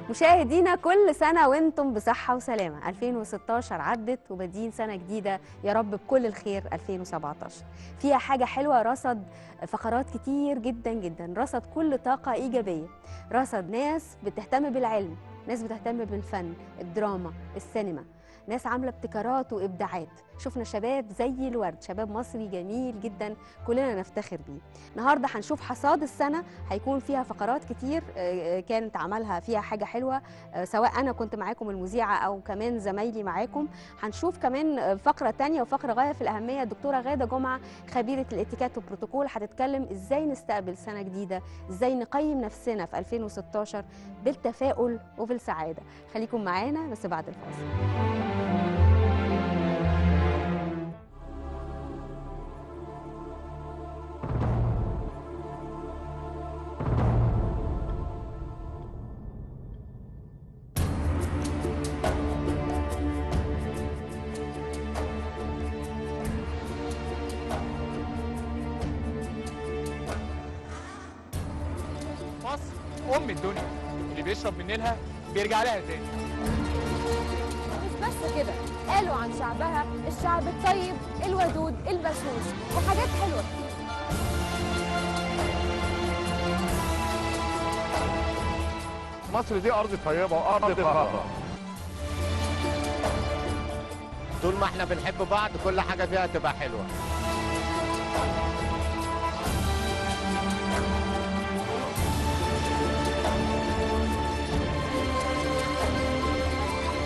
مشاهدينا كل سنة وانتم بصحة وسلامة. 2016 عدت وبادين سنة جديدة يا رب بكل الخير. 2017 فيها حاجة حلوة، رصد فقرات كتير جدا جدا، رصد كل طاقة إيجابية، رصد ناس بتهتم بالعلم، ناس بتهتم بالفن، الدراما، السينما، ناس عاملة ابتكارات وإبداعات. شفنا شباب زي الورد، شباب مصري جميل جدا كلنا نفتخر بيه. النهارده هنشوف حصاد السنة، هيكون فيها فقرات كتير كانت عملها فيها حاجة حلوة، سواء أنا كنت معاكم المذيعة أو كمان زمايلي معاكم. هنشوف كمان فقرة تانية وفقرة غاية في الأهمية، الدكتورة غادة جمعة خبيرة الاتيكيت والبروتوكول هتتكلم إزاي نستقبل سنة جديدة، إزاي نقيم نفسنا في 2016 بالتفاؤل وبالسعادة. خليكم معانا بس بعد الفاصل. مصر أم الدنيا، اللي بيشرب من نيلها بيرجع لها تاني. مش بس كده، قالوا عن شعبها الشعب الطيب الودود البسوس وحاجات حلوة كتير. مصر دي أرض طيبة وأرض طاهرة. طول ما احنا بنحب بعض كل حاجة فيها تبقى حلوة.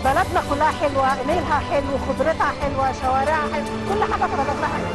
بلدنا كلها حلوة، نيلها حلو، خضرتها حلوة، شوارعها حلوة، كل حاجة في بلدنا حلوة.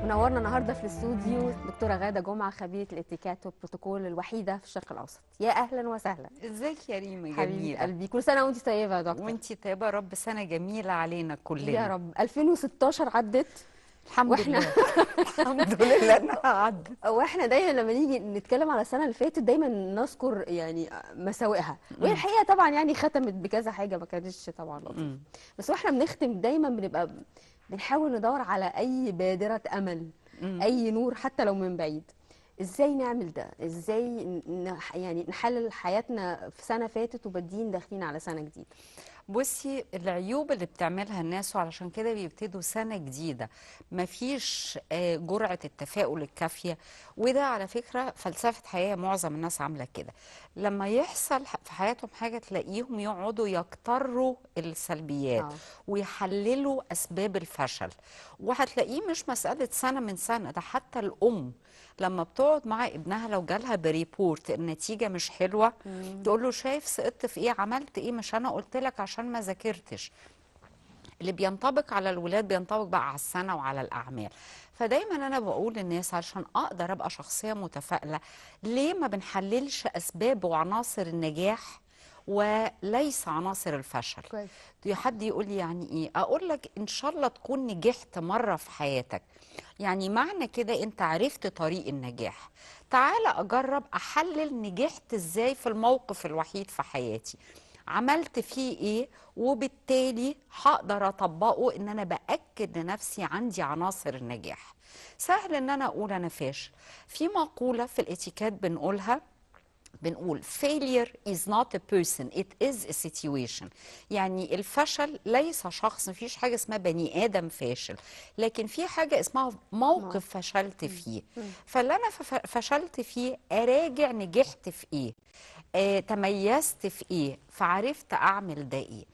منورنا النهارده في الاستوديو دكتوره غاده جمعه خبيره الاتيكيت والبروتوكول الوحيده في الشرق الاوسط. يا اهلا وسهلا. ازيك يا ريما؟ حبيبه جميله قلبي، كل سنه وانت طيبه يا دكتور. وانتي طيبه، رب سنه جميله علينا كلنا يا رب. 2016 عدت الحمد لله. الحمد لله انها عدت. واحنا دايما لما نيجي نتكلم على السنه اللي فاتت دايما نذكر يعني مساوئها، وهي الحقيقه طبعا يعني ختمت بكذا حاجه ما كانتش طبعا لطيفه، بس واحنا بنختم دايما بنبقى بنحاول ندور على اي بادره امل، اي نور حتى لو من بعيد. ازاي نعمل ده؟ ازاي يعني نحلل حياتنا في سنه فاتت وبادين داخلين على سنه جديده؟ بصي، العيوب اللي بتعملها الناس وعلشان كده بيبتدوا سنة جديدة مفيش جرعة التفاؤل الكافية. وده على فكرة فلسفة حياة معظم الناس عاملة كده. لما يحصل في حياتهم حاجة تلاقيهم يقعدوا يكتروا السلبيات ويحللوا أسباب الفشل. وهتلاقيه مش مسألة سنة من سنة، ده حتى الأم لما بتقعد مع ابنها لو جالها بريبورت النتيجة مش حلوة تقول له شايف سقطت في ايه، عملت ايه، مش انا قلت لك عشان ما ذاكرتش. اللي بينطبق على الولاد بينطبق بقى على السنة وعلى الأعمال. فدايما أنا بقول للناس عشان أقدر أبقى شخصية متفائلة، ليه ما بنحللش أسباب وعناصر النجاح وليس عناصر الفشل؟ كويس. حد يقول لي يعني ايه؟ اقول لك ان شاء الله تكون نجحت مره في حياتك، يعني معنى كده انت عرفت طريق النجاح. تعال اجرب احلل نجحت ازاي في الموقف الوحيد في حياتي، عملت فيه ايه، وبالتالي هقدر اطبقه ان انا باكد لنفسي عندي عناصر النجاح. سهل ان انا اقول انا فاشل. في مقوله في الاتيكيت بنقول failure is not a person, it is a situation. يعني الفشل ليس شخص، مفيش حاجة اسمها بني آدم فاشل، لكن في حاجة اسمها موقف فشلت فيه. فاللي أنا فشلت فيه أراجع نجحت في إيه، تميزت في ايه، فعرفت اعمل ده ايه.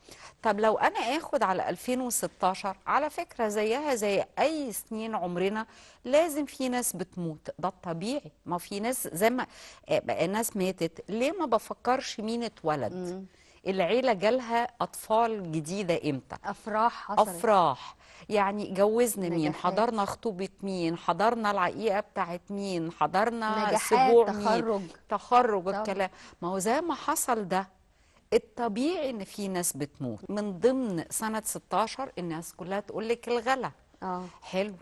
طب لو انا اخد على 2016 على فكرة زيها زي اي سنين عمرنا، لازم في ناس بتموت، ده الطبيعي. ما في ناس زي ما ناس ماتت، ليه ما بفكرش مين اتولد؟ العيلة جالها اطفال جديدة امتى؟ افراح حصلت، افراح يعني جوزنا مين، نجاحات. حضرنا خطوبة مين، حضرنا العقيقة بتاعت مين، حضرنا نجاحات، سبوع تخرج. مين، تخرج طبعا. الكلام. ما هو زي ما حصل ده الطبيعي ان في ناس بتموت. من ضمن سنة 16 الناس كلها تقول لك الغلا. حلو.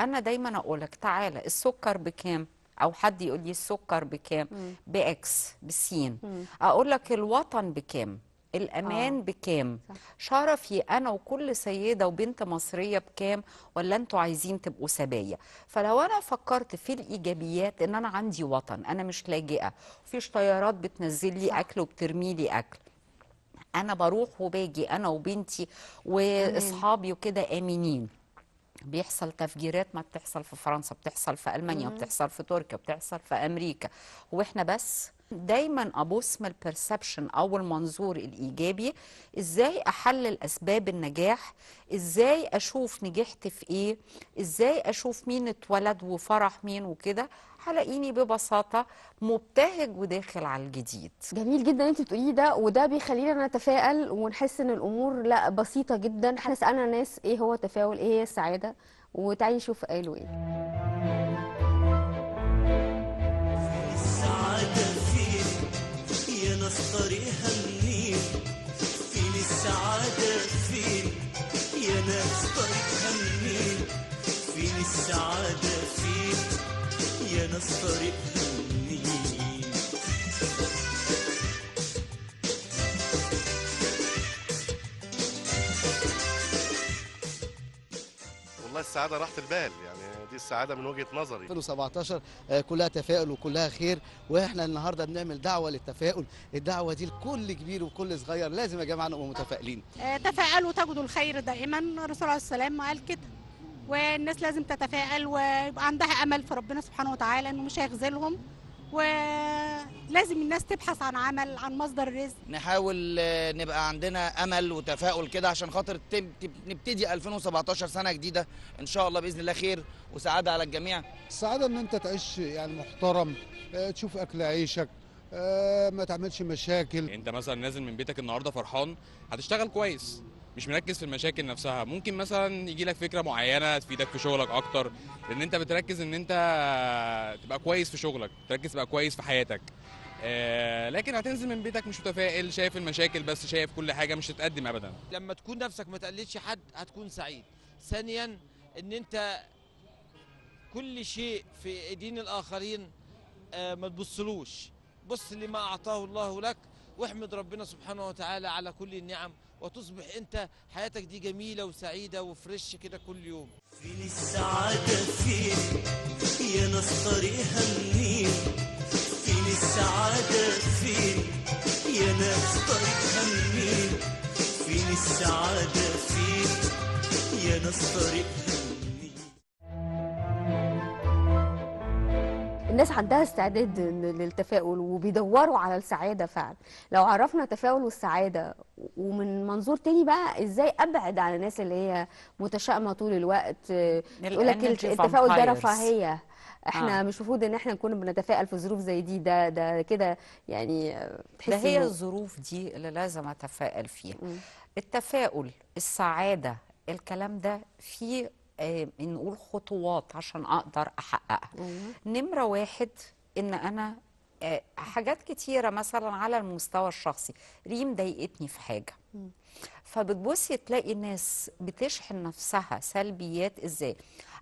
انا دايما اقول لك تعالى السكر بكام، او حد يقول لي السكر بكام، باكس بسين. اقول لك الوطن بكام، الامان بكام؟ صح. شرفي انا وكل سيده وبنت مصريه بكام؟ ولا انتوا عايزين تبقوا سبايا؟ فلو انا فكرت في الايجابيات ان انا عندي وطن، انا مش لاجئه، مفيش طيارات بتنزل لي اكل وبترمي لي اكل، انا بروح وباجي انا وبنتي واصحابي وكده امنين. بيحصل تفجيرات ما بتحصل في فرنسا، بتحصل في ألمانيا، وبتحصل في تركيا، وبتحصل في أمريكا، واحنا بس دايما ابص من البرسبشن او المنظور الايجابي. ازاي احلل اسباب النجاح، ازاي اشوف نجحت في ايه، ازاي اشوف مين اتولد وفرح مين وكده، هلاقيني ببساطه مبتهج وداخل على الجديد. جميل جدا انت بتقوليه ده، وده بيخلينا نتفائل ونحس ان الامور لا بسيطه جدا. احنا سالنا ناس ايه هو التفاؤل، ايه هي السعاده، وتعالي نشوف قالوا ايه. السعادة فين يا ناس طريقها منين؟ فين السعادة فين يا ناس طريقها منين؟ فين السعادة فين يا ناس طريقها منين؟ والله السعادة راحة البال، يعني دي السعادة من وجهة نظري. 2017 كلها تفاؤل وكلها خير، واحنا النهارده بنعمل دعوة للتفاؤل. الدعوة دي لكل كبير وكل صغير، لازم يا جماعة نبقى متفائلين. تفائلوا تجدوا الخير دائما، الرسول عليه السلام قال كده، والناس لازم تتفائل ويبقى عندها امل في ربنا سبحانه وتعالى انه مش هيخذلهم، ولازم الناس تبحث عن عمل، عن مصدر رزق. نحاول نبقى عندنا امل وتفاؤل كده عشان خاطر نبتدي 2017 سنه جديده ان شاء الله باذن الله خير وسعاده على الجميع. السعاده ان انت تعيش يعني محترم، تشوف اكل عيشك، ما تعملش مشاكل. انت مثلا نازل من بيتك النهارده فرحان، هتشتغل كويس، مش مركز في المشاكل نفسها. ممكن مثلا يجي لك فكره معينه تفيدك في شغلك اكتر، لان انت بتركز ان انت تبقى كويس في شغلك، تركز تبقى كويس في حياتك. لكن هتنزل من بيتك مش متفائل، شايف المشاكل بس، شايف كل حاجه، مش هتتقدم ابدا. لما تكون نفسك ما تقلدش حد هتكون سعيد. ثانيا ان انت كل شيء في ايدين الاخرين ما تبصلوش، بص لما اعطاه الله لك واحمد ربنا سبحانه وتعالى على كل النعم، وتصبح انت حياتك دي جميله وسعيده وفريش كده كل يوم. فين السعادة فين يا ناس طريقها منين؟ فين السعادة فين يا ناس طريقها منين؟ فين السعادة فين يا ناس طريقها منين؟ الناس عندها استعداد للتفاؤل وبيدوروا على السعادة فعلا. لو عرفنا التفاؤل والسعادة ومن منظور تاني بقى، ازاي ابعد عن الناس اللي هي متشائمة طول الوقت، تقول لك التفاؤل ده رفاهية، احنا مش المفروض ان احنا نكون بنتفائل في ظروف زي دي، ده كده يعني ده هي الظروف دي اللي لازم اتفائل فيها. التفاؤل، السعادة، الكلام ده فيه نقول خطوات عشان اقدر احققها. نمرة واحد ان انا حاجات كتيرة مثلا على المستوى الشخصي، ريم ضايقتني في حاجة، فبتبصي تلاقي ناس بتشحن نفسها سلبيات. ازاي؟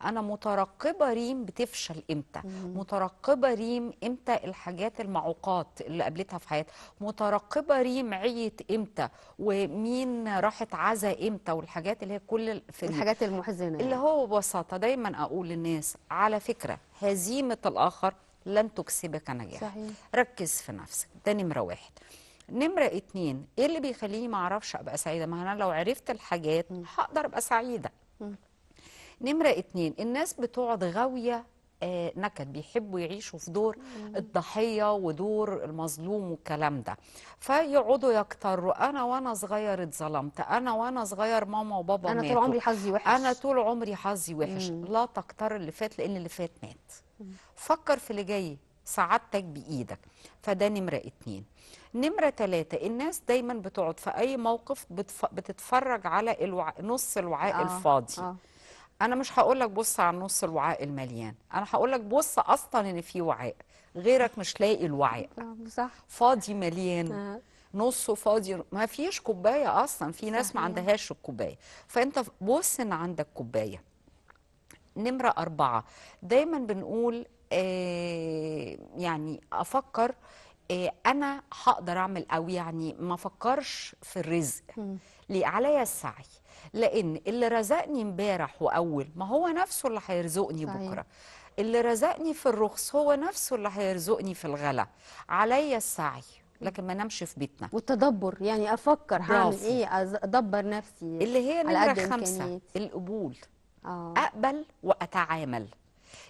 انا مترقبه ريم بتفشل امتى، مترقبه ريم امتى الحاجات المعوقات اللي قابلتها في حياتها، مترقبه ريم عيت امتى، ومين راحت عزا امتى، والحاجات اللي هي كل في الحاجات المحزنه اللي هو ببساطه دايما اقول للناس على فكره هزيمه الاخر لن تكسبك نجاح. صحيح. ركز في نفسك، ده نمره واحد. نمرة 2، ايه اللي بيخليني ما اعرفش ابقى سعيدة؟ ما انا لو عرفت الحاجات هقدر ابقى سعيدة. نمرة 2، الناس بتقعد غاوية نكد، بيحبوا يعيشوا في دور الضحية ودور المظلوم والكلام ده، فيقعدوا يكتروا انا وانا صغير اتظلمت، انا وانا صغير ماما وبابا انا ماتوا، طول عمري حظي وحش، انا طول عمري حظي وحش. لا تكتر اللي فات، لان اللي فات مات. فكر في اللي جاي، سعادتك بايدك. فده نمرة 2. نمرة 3، الناس دايما بتقعد في أي موقف بتتفرج على نص الوعاء الفاضي. أنا مش هقولك بص على نص الوعاء المليان، أنا هقولك بص أصلا إن في وعاء، غيرك مش لاقي الوعاء. صح. فاضي مليان، نصه فاضي، ما فيش كوباية أصلا، في ناس ما عندهاش الكوباية، فأنت بص إن عندك كوباية. نمرة 4، دايما بنقول يعني أفكر انا هقدر اعمل، او يعني ما افكرش في الرزق. ليه؟ عليا السعي، لان اللي رزقني امبارح واول ما هو نفسه اللي هيرزقني بكره. اللي رزقني في الرخص هو نفسه اللي هيرزقني في الغلا. عليا السعي لكن ما نمشي في بيتنا. والتدبر، يعني افكر هعمل ايه، ادبر نفسي اللي هي على نمرة قد 5، إمكانياتي. القبول. اقبل واتعامل.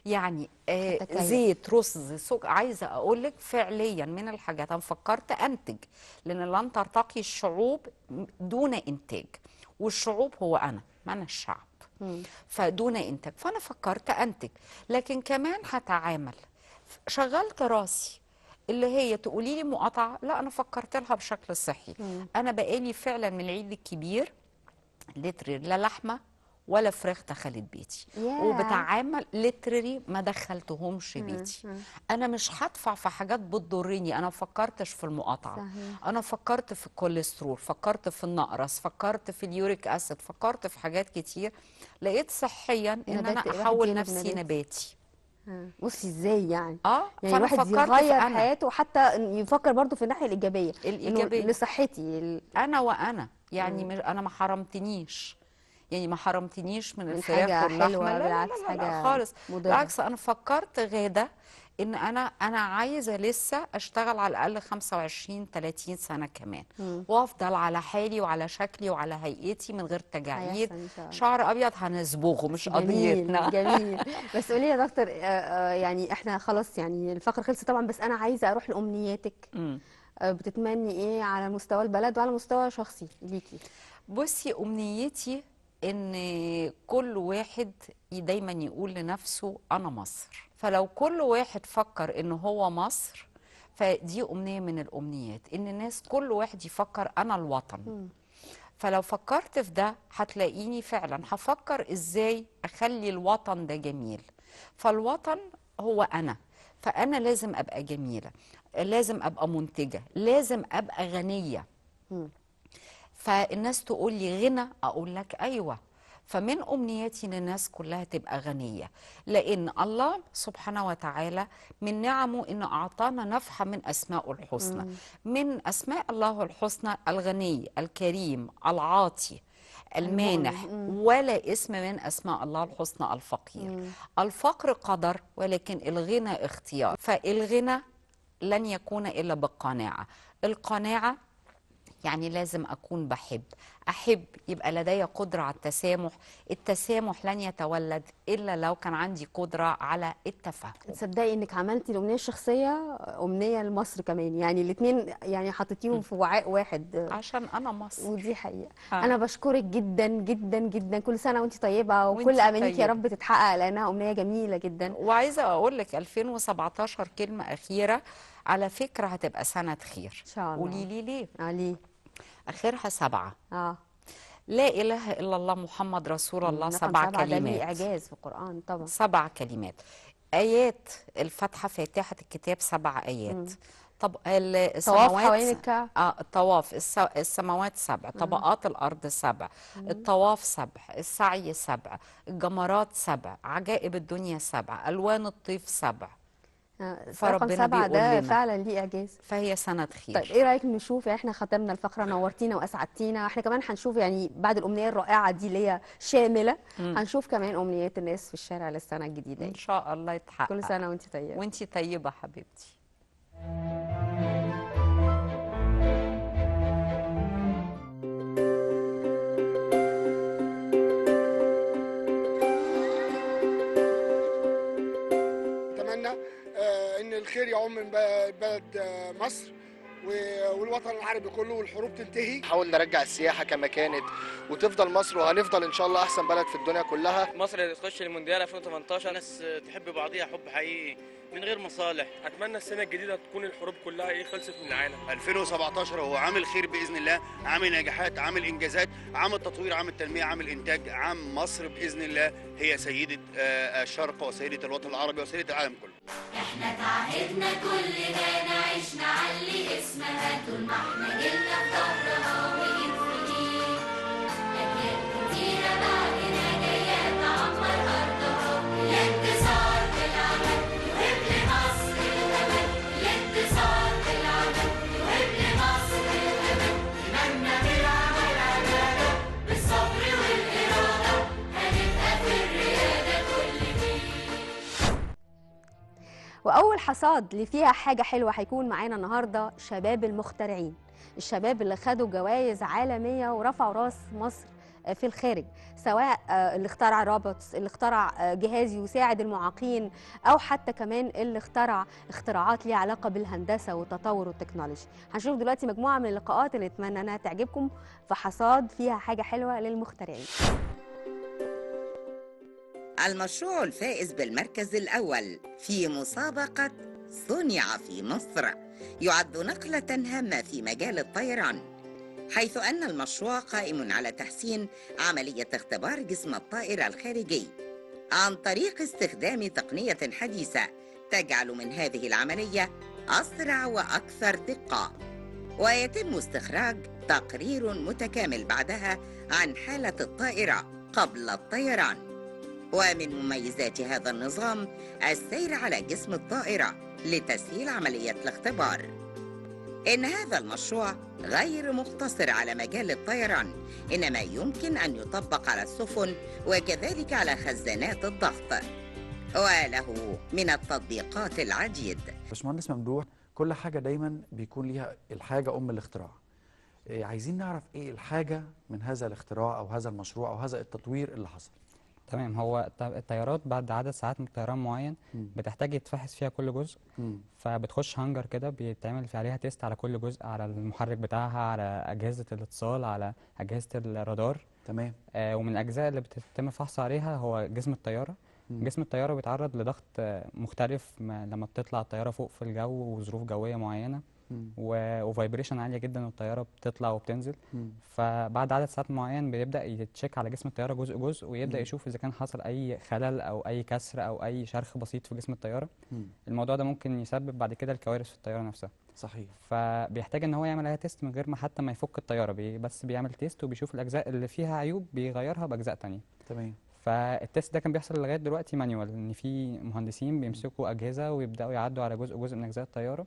يعني أتكيف. زيت، رز، سكر. عايزه اقول لك فعليا من الحاجات انا فكرت انتج، لان لن ترتقي الشعوب دون انتاج، والشعوب هو انا، ما انا الشعب. فدون انتاج، فانا فكرت انتج، لكن كمان هتعامل. شغلت راسي اللي هي تقولي لي مقاطعه، لا انا فكرت لها بشكل صحي. انا بقالي فعلا من العيد الكبير لتر لا لحمه ولا فراخ دخلت بيتي، وبتعامل لترري ما دخلتهمش بيتي. انا مش هدفع في حاجات بتضرني. انا ما فكرتش في المقاطعه، صحيح. انا فكرت في الكوليسترول، فكرت في النقرس، فكرت في اليوريك اسيد، فكرت في حاجات كتير. لقيت صحيا ان انا احول نفسي نباتي. بصي ازاي يعني؟ يعني الواحد يغير حياته، وحتى يفكر برضو في الناحيه الايجابيه، لصحتي انا يعني انا ما حرمتنيش، يعني ما حرمتنيش من الفراخ واللحمه. بالعكس، لا خالص، بالعكس. انا فكرت غاده ان انا عايزه لسه اشتغل على الاقل 25 30 سنه كمان، وافضل على حالي وعلى شكلي وعلى هيئتي من غير تجاعيد. شعر ابيض هنصبغه، مش قضيتنا. جميل. بس قولي لي يا دكتور، يعني احنا خلاص يعني الفقره خلصت طبعا، بس انا عايزه اروح لامنياتك. بتتمني ايه على مستوى البلد وعلى مستوى شخصي ليكي؟ بصي، امنيتي ان كل واحد دايما يقول لنفسه انا مصر. فلو كل واحد فكر ان هو مصر، فدي امنيه من الامنيات، ان الناس كل واحد يفكر انا الوطن. فلو فكرت في ده هتلاقيني فعلا هفكر ازاي اخلي الوطن ده جميل. فالوطن هو انا، فانا لازم ابقى جميله، لازم ابقى منتجه، لازم ابقى غنيه. فالناس تقول لي غنى، اقول لك ايوه. فمن امنياتي ان الناس كلها تبقى غنيه، لان الله سبحانه وتعالى من نعمه انه اعطانا نفحه من اسمائه الحسنى. من اسماء الله الحسنى الغني، الكريم، العاطي، المانح. ولا اسم من اسماء الله الحسنى الفقير. الفقر قدر، ولكن الغنى اختيار. فالغنى لن يكون الا بالقناعه. القناعه يعني لازم أكون أحب يبقى لدي قدرة على التسامح. التسامح لن يتولد إلا لو كان عندي قدرة على التفهم. تصدقي إنك عملتي الأمنية الشخصية أمنية لمصر كمان، يعني الاثنين يعني حطيتيهم في وعاء واحد عشان أنا مصر، ودي حقيقة. أنا بشكرك جدا جدا جدا، كل سنة وأنت طيبة، وكل أمانيك يا رب تتحقق، لأنها أمنية جميلة جدا. وعايزة أقول لك 2017 كلمة أخيرة، على فكرة هتبقى سنة خير إن شاء الله. قولي لي ليه؟ ليه؟ آخرها 7. لا إله إلا الله محمد رسول الله. 7 كلمات. ده ليه إعجاز في القرآن طبعا. 7 كلمات. آيات الفاتحة، فاتحة الكتاب 7 آيات. طب السماوات، طواف حوالين الكعبة. الطواف، السماوات 7، طبقات الأرض 7، الطواف 7، السعي 7، الجمرات 7، عجائب الدنيا 7، ألوان الطيف 7. رقم 7 ده فعلا ليه اعجاز. فهي سنه خير. طيب ايه رايك نشوف، احنا ختمنا الفقره، نورتينا واسعدتينا. احنا كمان هنشوف يعني بعد الامنيه الرائعه دي اللي هي شامله، هنشوف كمان امنيات الناس في الشارع للسنه الجديده ان شاء الله يتحقق. كل سنه وانت طيبه. وانت طيبه حبيبتي. ان الخير يعم من بلد مصر والوطن العربي كله، والحروب تنتهي. نحاول نرجع السياحه كما كانت، وتفضل مصر، وهنفضل ان شاء الله احسن بلد في الدنيا كلها. مصر تخش المونديال 2018، ناس تحب بعضيها حب حقيقي من غير مصالح. اتمنى السنه الجديده تكون الحروب كلها خلصت من العالم. 2017 هو عام الخير باذن الله، عام نجاحات، عام انجازات، عام التطوير، عام التنميه، عام الانتاج، عام مصر باذن الله هي سيده الشرق وسيده الوطن العربي وسيده العالم كله. احنا تعهدنا كلنا نعيش نعلي اسمها طول ما احنا جيلنا في ظهرها وينفجين. اجيال كتيره بعدنا جايه تعمر ارضها. الانتصار بالعمل يهب لمصر الامل، الانتصار بالعمل واول حصاد اللي فيها حاجه حلوه هيكون معانا النهارده شباب المخترعين، الشباب اللي خدوا جوائز عالميه ورفعوا راس مصر في الخارج، سواء اللي اخترع روبوتس، اللي اخترع جهاز يساعد المعاقين، او حتى كمان اللي اخترع اختراعات ليها علاقه بالهندسه والتطور والتكنولوجي. هنشوف دلوقتي مجموعه من اللقاءات اللي نتمنى انها تعجبكم في حصاد فيها حاجه حلوه للمخترعين. المشروع الفائز بالمركز الأول في مسابقة صنع في مصر يعد نقلة هامة في مجال الطيران، حيث أن المشروع قائم على تحسين عملية اختبار جسم الطائرة الخارجي عن طريق استخدام تقنية حديثة تجعل من هذه العملية أسرع وأكثر دقة، ويتم استخراج تقرير متكامل بعدها عن حالة الطائرة قبل الطيران. ومن مميزات هذا النظام السير على جسم الطائرة لتسهيل عملية الاختبار. إن هذا المشروع غير مقتصر على مجال الطيران، إنما يمكن أن يطبق على السفن وكذلك على خزانات الضغط، وله من التطبيقات العديد. باشمهندس ممدوح، كل حاجة دايما بيكون ليها الحاجة أم الاختراع. عايزين نعرف إيه الحاجة من هذا الاختراع أو هذا المشروع أو هذا التطوير اللي حصل. تمام. هو الطيارات بعد عدد ساعات من الطيران معين بتحتاج يتفحص فيها كل جزء، فبتخش هانجر كده بيتعمل في عليها تيست على كل جزء، على المحرك بتاعها، على أجهزة الاتصال، على أجهزة الرادار. تمام. ومن الأجزاء اللي بتتم الفحص عليها هو جسم الطيارة. جسم الطيارة بيتعرض لضغط مختلف لما بتطلع الطيارة فوق في الجو وظروف جوية معينة، وفايبريشن عاليه جدا والطياره بتطلع وبتنزل. فبعد عدد ساعات معين بيبدا يتشيك على جسم الطياره جزء جزء، ويبدا يشوف اذا كان حصل اي خلل او اي كسر او اي شرخ بسيط في جسم الطياره. الموضوع ده ممكن يسبب بعد كده الكوارث في الطياره نفسها. صحيح. فبيحتاج ان هو يعمل عليها تيست من غير ما حتى ما يفك الطياره، بس بيعمل تيست وبيشوف الاجزاء اللي فيها عيوب بيغيرها باجزاء تانية. تمام. فالتست ده كان بيحصل لغايه دلوقتي مانيوال، ان في مهندسين بيمسكوا اجهزه ويبداوا يعدوا على جزء جزء من اجزاء الطياره،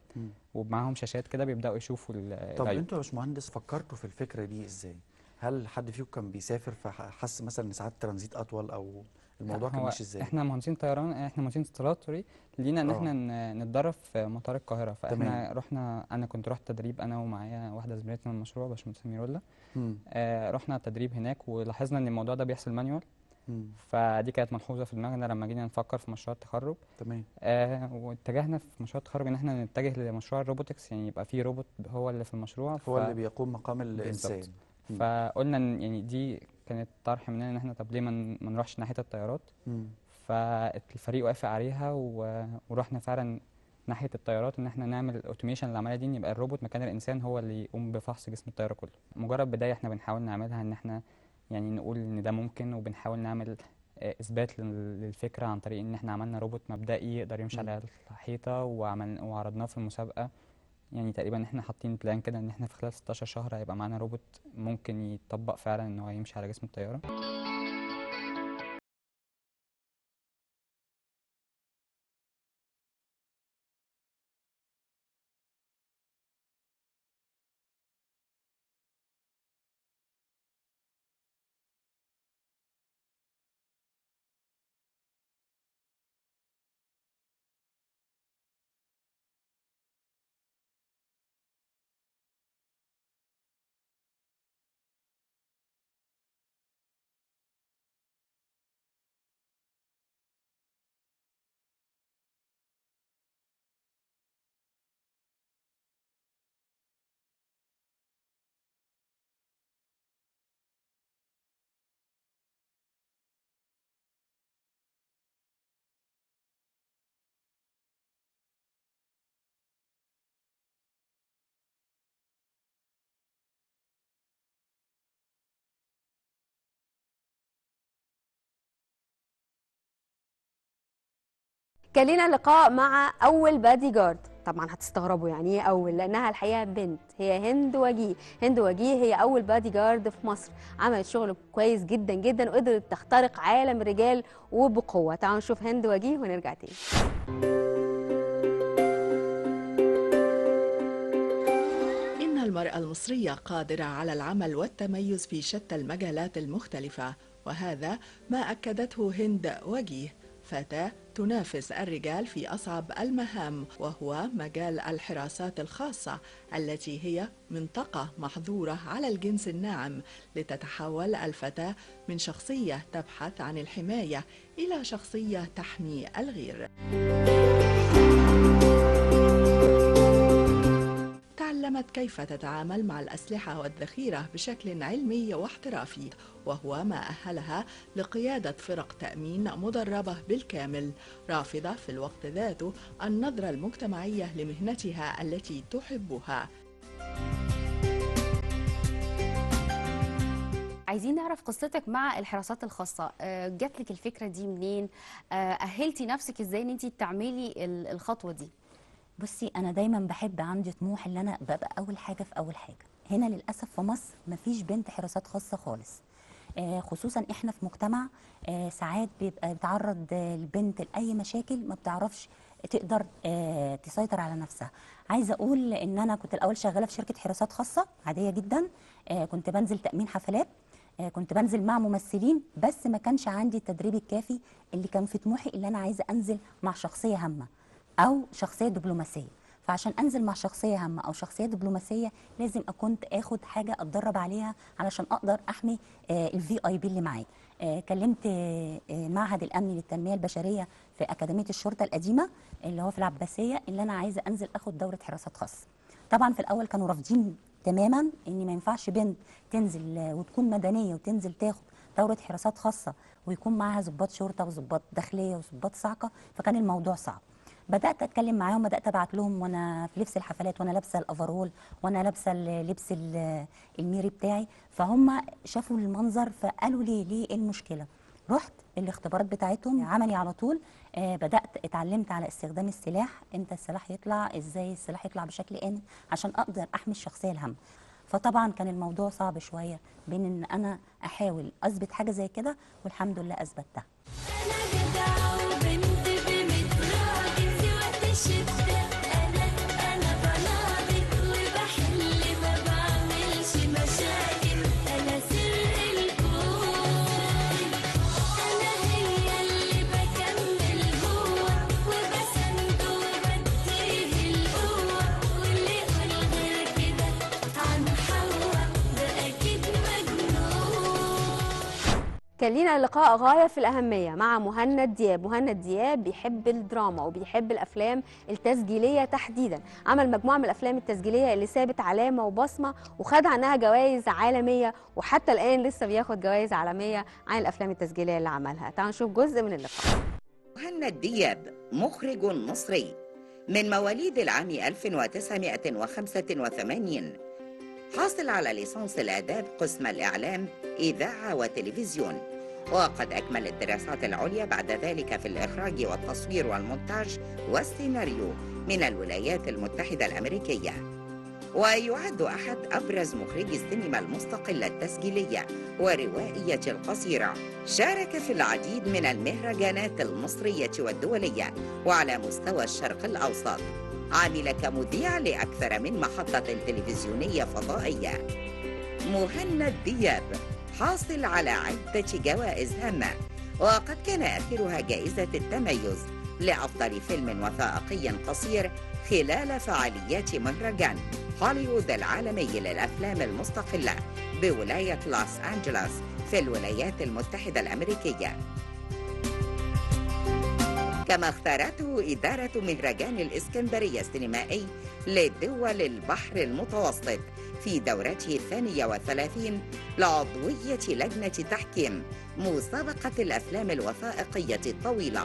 ومعاهم شاشات كده بيبداوا يشوفوا طب انتوا يا باشمهندس فكرتوا في الفكره دي ازاي؟ هل حد فيكم كان بيسافر فحس مثلا ان ساعات الترانزيت اطول، او الموضوع كان ماشي ازاي؟ احنا مهندسين طيران، احنا مهندسين اتصالات لينا ان احنا نتدرب في مطار القاهره. فاحنا رحنا، انا كنت رحت تدريب انا ومعايا واحده زميلتنا من المشروع باشمهندس ميرولا. رحنا تدريب هناك ولاحظنا ان الموضوع ده بيحصل مانيوال. فدي كانت ملحوظه في دماغنا لما جينا نفكر في مشروع التخرج. تمام. واتجهنا في مشروع التخرج ان احنا نتجه لمشروع الروبوتكس، يعني يبقى في روبوت هو اللي في المشروع، هو اللي بيقوم مقام الانسان. فقلنا يعني دي كانت طرح مننا ان احنا طب ليه ما نروحش ناحيه الطيارات. فالفريق وافق عليها ورحنا فعلا ناحيه الطيارات، ان احنا نعمل اوتوميشن للعمليه دي، ان يبقى الروبوت مكان الانسان هو اللي يقوم بفحص جسم الطياره كله. مجرد بدايه احنا بنحاول نعملها، ان احنا يعني نقول ان ده ممكن، وبنحاول نعمل اثبات للفكره عن طريق ان احنا عملنا روبوت مبدئي يقدر يمشي على الحيطه وعرضناه في المسابقه. يعني تقريبا احنا حاطين بلان كده ان احنا في خلال 16 شهر هيبقى معانا روبوت ممكن يتطبق فعلا ان هو يمشي على جسم الطياره. كان لينا لقاء مع اول بادي جارد. طبعا هتستغربوا يعني ايه اول، لانها الحقيقه بنت، هي هند وجيه. هند وجيه هي اول بادي جارد في مصر، عملت شغل كويس جدا جدا وقدرت تخترق عالم الرجال وبقوه. تعالوا نشوف هند وجيه ونرجع تاني. إن المرأة المصرية قادرة على العمل والتميز في شتى المجالات المختلفة، وهذا ما أكدته هند وجيه، فتاة تنافس الرجال في أصعب المهام، وهو مجال الحراسات الخاصة التي هي منطقة محظورة على الجنس الناعم، لتتحول الفتاة من شخصية تبحث عن الحماية إلى شخصية تحمي الغير. تعلمت كيف تتعامل مع الأسلحة والذخيرة بشكل علمي واحترافي، وهو ما أهلها لقيادة فرق تأمين مدربة بالكامل، رافضة في الوقت ذاته النظرة المجتمعية لمهنتها التي تحبها. عايزين نعرف قصتك مع الحراسات الخاصة، جات لك الفكرة دي منين؟ أهلتي نفسك ازاي ان انت تعملي الخطوة دي؟ بصي، انا دايما بحب عندي طموح ان انا ببقى اول حاجه في اول حاجه. هنا للاسف في مصر مفيش بنت حراسات خاصه خالص، خصوصا احنا في مجتمع ساعات بيبقى بتعرض البنت لاي مشاكل ما بتعرفش تقدر تسيطر على نفسها. عايزه اقول ان انا كنت الاول شغاله في شركه حراسات خاصه عاديه جدا، كنت بنزل تامين حفلات، كنت بنزل مع ممثلين، بس ما كانش عندي التدريب الكافي اللي كان في طموحي اللي انا عايزه انزل مع شخصيه هامه او شخصيه دبلوماسيه. فعشان انزل مع شخصيه هامه او شخصيه دبلوماسيه لازم اكون اخد حاجه اتدرب عليها علشان اقدر احمي الVIP اللي معايا. كلمت معهد الامن للتنميه البشريه في اكاديميه الشرطه القديمه اللي هو في العباسيه، اللي انا عايزه انزل اخد دوره حراسات خاصه. طبعا في الاول كانوا رافضين تماما ان ما ينفعش بنت تنزل وتكون مدنيه وتنزل تاخد دوره حراسات خاصه ويكون معاها ضباط شرطه وضباط داخليه وضباط صاعقه، فكان الموضوع صعب. بدات اتكلم معاهم، بدات ابعت لهم وانا في لبس الحفلات، وانا لابسه الافرول، وانا لابسه اللبس الميري بتاعي، فهم شافوا المنظر فقالوا ليه ايه المشكله. رحت الاختبارات بتاعتهم عملي على طول، بدات اتعلمت على استخدام السلاح، امتى السلاح يطلع، ازاي السلاح يطلع بشكل امن عشان اقدر احمي الشخصيه الهامه. فطبعا كان الموضوع صعب شويه بين ان انا احاول اثبت حاجه زي كده، والحمد لله اثبتها. كان لينا لقاء غاية في الأهمية مع مهند دياب. مهند دياب بيحب الدراما وبيحب الأفلام التسجيلية تحديدا، عمل مجموعة من الأفلام التسجيلية اللي سابت علامة وبصمة وخد عنها جوائز عالمية، وحتى الآن لسه بياخد جوائز عالمية عن الأفلام التسجيلية اللي عملها. تعالوا نشوف جزء من اللقاء. مهند دياب مخرج مصري من مواليد العام 1985، حاصل على ليسانس الآداب قسم الإعلام إذاعة وتلفزيون، وقد أكمل الدراسات العليا بعد ذلك في الإخراج والتصوير والمونتاج والسيناريو من الولايات المتحدة الأمريكية، ويعد أحد أبرز مخرجي السينما المستقلة التسجيلية والروائية القصيرة. شارك في العديد من المهرجانات المصرية والدولية وعلى مستوى الشرق الأوسط. عمل كمذيع لأكثر من محطة تلفزيونية فضائية. مهند دياب حاصل على عدة جوائز هامة، وقد كان آخرها جائزة التميز لأفضل فيلم وثائقي قصير خلال فعاليات مهرجان هوليوود العالمي للأفلام المستقلة بولاية لوس أنجلوس في الولايات المتحدة الأمريكية. كما اختارته إدارة مهرجان الإسكندرية السينمائي لدول البحر المتوسط في دورته 32 لعضوية لجنة تحكيم مسابقة الأفلام الوثائقية الطويلة.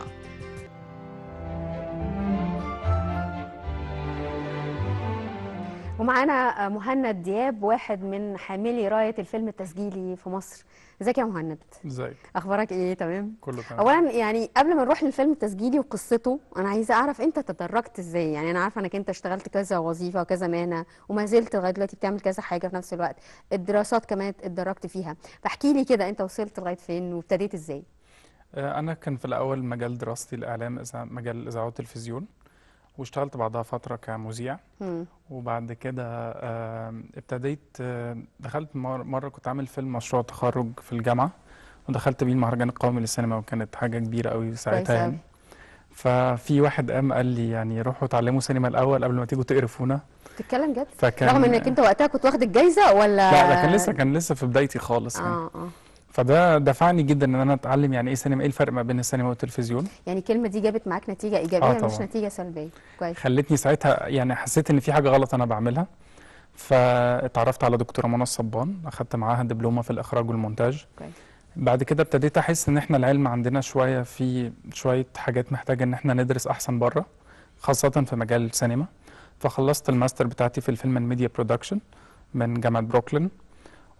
ومعانا مهند دياب، واحد من حاملي راية الفيلم التسجيلي في مصر. ازيك يا مهند؟ ازيك؟ اخبارك ايه؟ تمام؟ كله تمام. اولا يعني قبل ما نروح للفيلم التسجيلي وقصته، انا عايزه اعرف انت تدرجت ازاي؟ يعني انا عارفه انك انت اشتغلت كذا وظيفه وكذا مهنه وما زلت لغايه دلوقتي بتعمل كذا حاجه في نفس الوقت، الدراسات كمان اتدرجت فيها، فاحكي لي كده انت وصلت لغايه فين وابتديت ازاي؟ انا كان في الاول مجال دراستي الاعلام، مجال الاذاعه والتلفزيون، واشتغلت بعدها فتره كمذيع. وبعد كده ابتديت دخلت مره كنت عامل فيلم مشروع تخرج في الجامعه، ودخلت بيه المهرجان القومي للسينما، وكانت حاجه كبيره قوي ساعتها كويس يعني. ففي واحد قام قال لي يعني روحوا اتعلموا سينما الاول قبل ما تيجوا تقرفونا. بتتكلم جد؟ فكان رغم انك انت وقتها كنت واخد الجايزه ولا؟ لا كان لسه في بدايتي خالص يعني. فده دفعني جدا ان انا اتعلم يعني ايه سينما، ايه الفرق ما بين السينما والتلفزيون. يعني الكلمه دي جابت معاك نتيجه ايجابيه مش نتيجه سلبيه. كويس. خلتني ساعتها يعني حسيت ان في حاجه غلط انا بعملها، فاتعرفت على دكتوره منى الصبان، اخدت معاها دبلومه في الاخراج والمونتاج. كويس. بعد كده ابتديت احس ان احنا العلم عندنا شويه في شويه حاجات محتاجه ان احنا ندرس احسن بره، خاصه في مجال السينما. فخلصت الماستر بتاعتي في الفيلم اند ميديا برودكشن من جامعه بروكلين،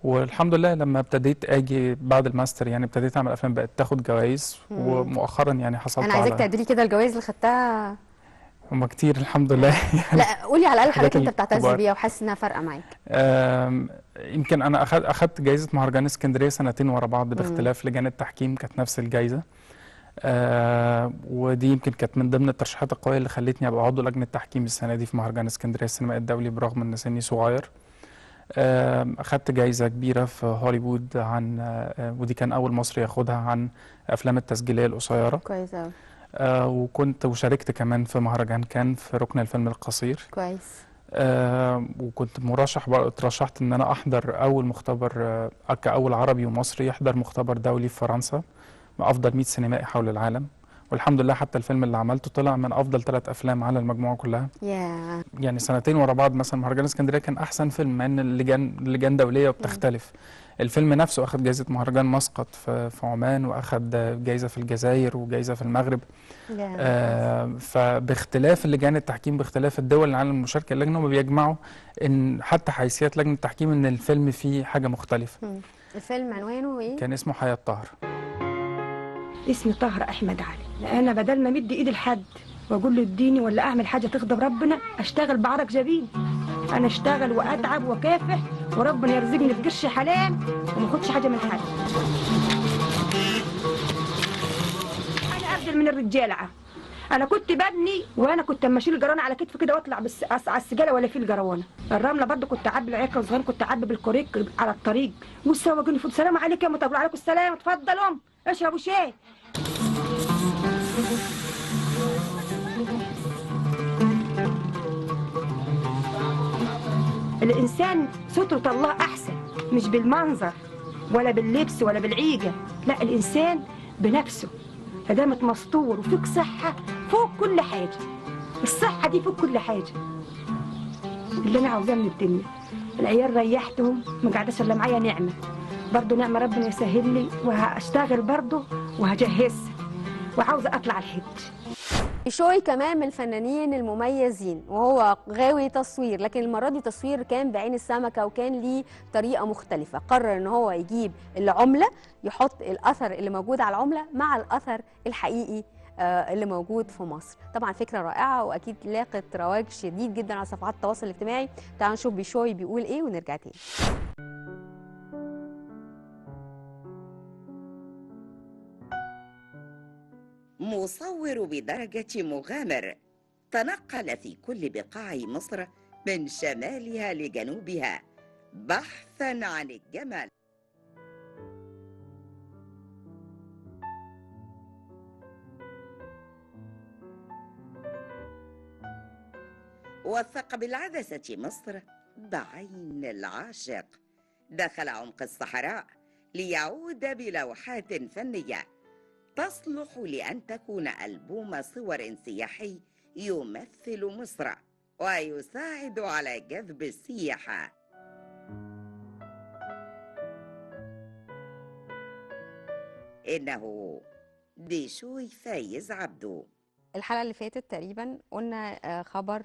والحمد لله لما ابتديت اجي بعد الماستر يعني ابتديت اعمل افلام بقت تاخد جوائز، ومؤخرا يعني حصلت انا عايزاك تعدلي كده الجوائز اللي خدتها. هم كتير الحمد لله. لا قولي على الاقل حاجات انت بتعتز بيها وحاسس انها فارقه معاك. يمكن انا اخدت جائزه مهرجان اسكندريه سنتين ورا بعض باختلاف لجان التحكيم، كانت نفس الجائزه. ودي يمكن كانت من ضمن الترشيحات القويه اللي خلتني ابقى عضو لجنه التحكيم السنه دي في مهرجان اسكندريه السينمائي الدولي برغم ان سني صغير. اخدت جائزه كبيره في هوليوود عن ودي كان اول مصري ياخدها عن افلام التسجيليه القصيره. كويس قوي. وشاركت كمان في مهرجان كان في ركن الفيلم القصير. كويس. وكنت مرشح بقى، اترشحت ان انا احضر اول مختبر كاول عربي ومصري يحضر مختبر دولي في فرنسا افضل 100 سينمائي حول العالم، والحمد لله حتى الفيلم اللي عملته طلع من افضل 3 افلام على المجموعه كلها. يعني سنتين ورا بعض مثلا مهرجان اسكندريه كان احسن فيلم، مع ان اللجان دوليه وبتختلف. الفيلم نفسه اخذ جائزه مهرجان مسقط في عمان، واخذ جائزه في الجزائر وجائزه في المغرب. فباختلاف اللجان التحكيم باختلاف الدول اللي على المشاركه اللجنه هم بيجمعوا ان حتى حيثيات لجنه التحكيم ان الفيلم فيه حاجه مختلفه. الفيلم عنوانه ايه؟ كان اسمه حياه طاهر. اسمي طاهرة أحمد علي. أنا بدل ما مد إيدي لحد وأقول له اديني ولا أعمل حاجة تغضب ربنا، أشتغل بعرق جبين. أنا أشتغل وأتعب وأكافح وربنا يرزقني في قرش حلال وما أخدش حاجة من حد. أنا أفضل من الرجالة. أنا كنت ببني وأنا كنت أما أشيل الجرانة على كتفي كده وأطلع على السجالة ولا في الجرانة. الرملة برضه كنت أعبي العيال صغيرين، كنت أعبي بالكوريك على الطريق والسواقين يقولوا السلام عليكم يا مطلع عليكم السلام، اتفضلوا اشربوا شاي. الإنسان سترة الله أحسن، مش بالمنظر ولا باللبس ولا بالعيجة، لا الإنسان بنفسه. فدامت مستور وفيك صحة فوق كل حاجة، الصحة دي فوق كل حاجة. اللي أنا عاوزاه من الدنيا العيال ريحتهم، ما قاعدة إلا معايا نعمة، برضه نعمة ربنا يسهل لي، وهشتغل برضه وهجهزها وعاوزة أطلع الحج. بيشوي كمان من الفنانين المميزين وهو غاوي تصوير، لكن المرة دي تصوير كان بعين السمكة وكان ليه طريقة مختلفة. قرر ان هو يجيب العملة يحط الأثر اللي موجود على العملة مع الأثر الحقيقي اللي موجود في مصر. طبعا فكرة رائعة واكيد لاقت رواج شديد جدا على صفحات التواصل الاجتماعي. تعالوا نشوف بيشوي بيقول ايه ونرجع تاني. مصور بدرجة مغامر تنقل في كل بقاع مصر من شمالها لجنوبها بحثا عن الجمال. وثق بالعدسة مصر بعين العاشق، دخل عمق الصحراء ليعود بلوحات فنية تصلح لأن تكون ألبوم صور سياحي يمثل مصر ويساعد على جذب السياحة. إنه بيشوي فايز عبدو. الحلقة اللي فاتت تقريبا قلنا خبر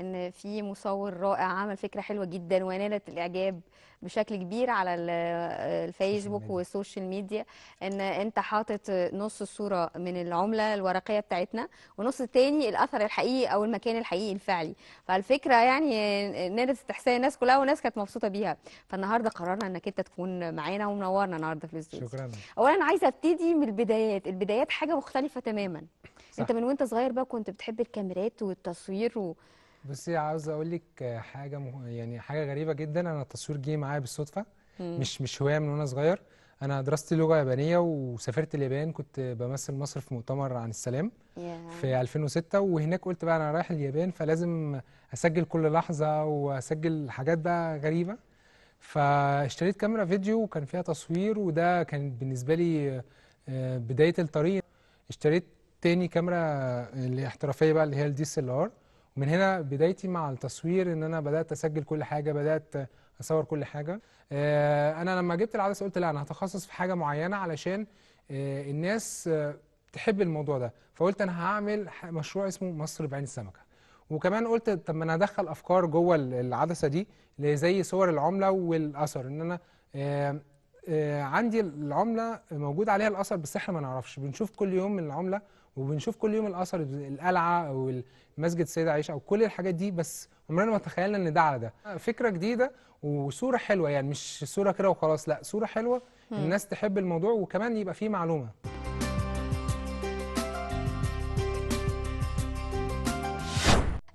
ان في مصور رائع عمل فكره حلوه جدا ونالت الاعجاب بشكل كبير على الفيسبوك والسوشيال ميديا، ان انت حاطط نص الصوره من العمله الورقيه بتاعتنا ونص التاني الاثر الحقيقي او المكان الحقيقي الفعلي. فالفكره يعني نالت استحسان الناس كلها والناس كانت مبسوطه بيها. فالنهارده قررنا انك انت تكون معانا ومنورنا النهارده في الاستوديو. شكرا. اولا عايزه ابتدي من البدايات حاجه مختلفه تماما. صح. انت من وانت صغير بقى كنت بتحب الكاميرات والتصوير بصي عاوز اقول لك حاجه يعني حاجه غريبه جدا. انا التصوير جه معايا بالصدفه، مش هوايه من وانا صغير. انا دراستي لغه يابانيه وسافرت اليابان، كنت بمثل مصر في مؤتمر عن السلام في 2006. وهناك قلت بقى انا رايح اليابان فلازم اسجل كل لحظه واسجل حاجات بقى غريبه. فاشتريت كاميرا فيديو وكان فيها تصوير، وده كان بالنسبه لي بدايه الطريق. اشتريت تاني كاميرا الاحترافيه بقى اللي هي الدي اس ال ار، ومن هنا بدايتي مع التصوير ان انا بدات اسجل كل حاجه، بدات اصور كل حاجه. انا لما جبت العدسه قلت لا انا هتخصص في حاجه معينه علشان الناس تحب الموضوع ده. فقلت انا هعمل مشروع اسمه مصر بعين السمكه. وكمان قلت طب ما انا ادخل افكار جوه العدسه دي اللي زي صور العمله والاثر، ان انا عندي العمله موجود عليها الاثر بس احنا ما نعرفش. بنشوف كل يوم من العمله وبنشوف كل يوم الاثر، القلعه او مسجد السيده عائشه او كل الحاجات دي، بس عمرنا ما تخيلنا ان ده على ده. فكره جديده وصوره حلوه، يعني مش صوره كده وخلاص، لا صوره حلوه الناس تحب الموضوع وكمان يبقى فيه معلومه.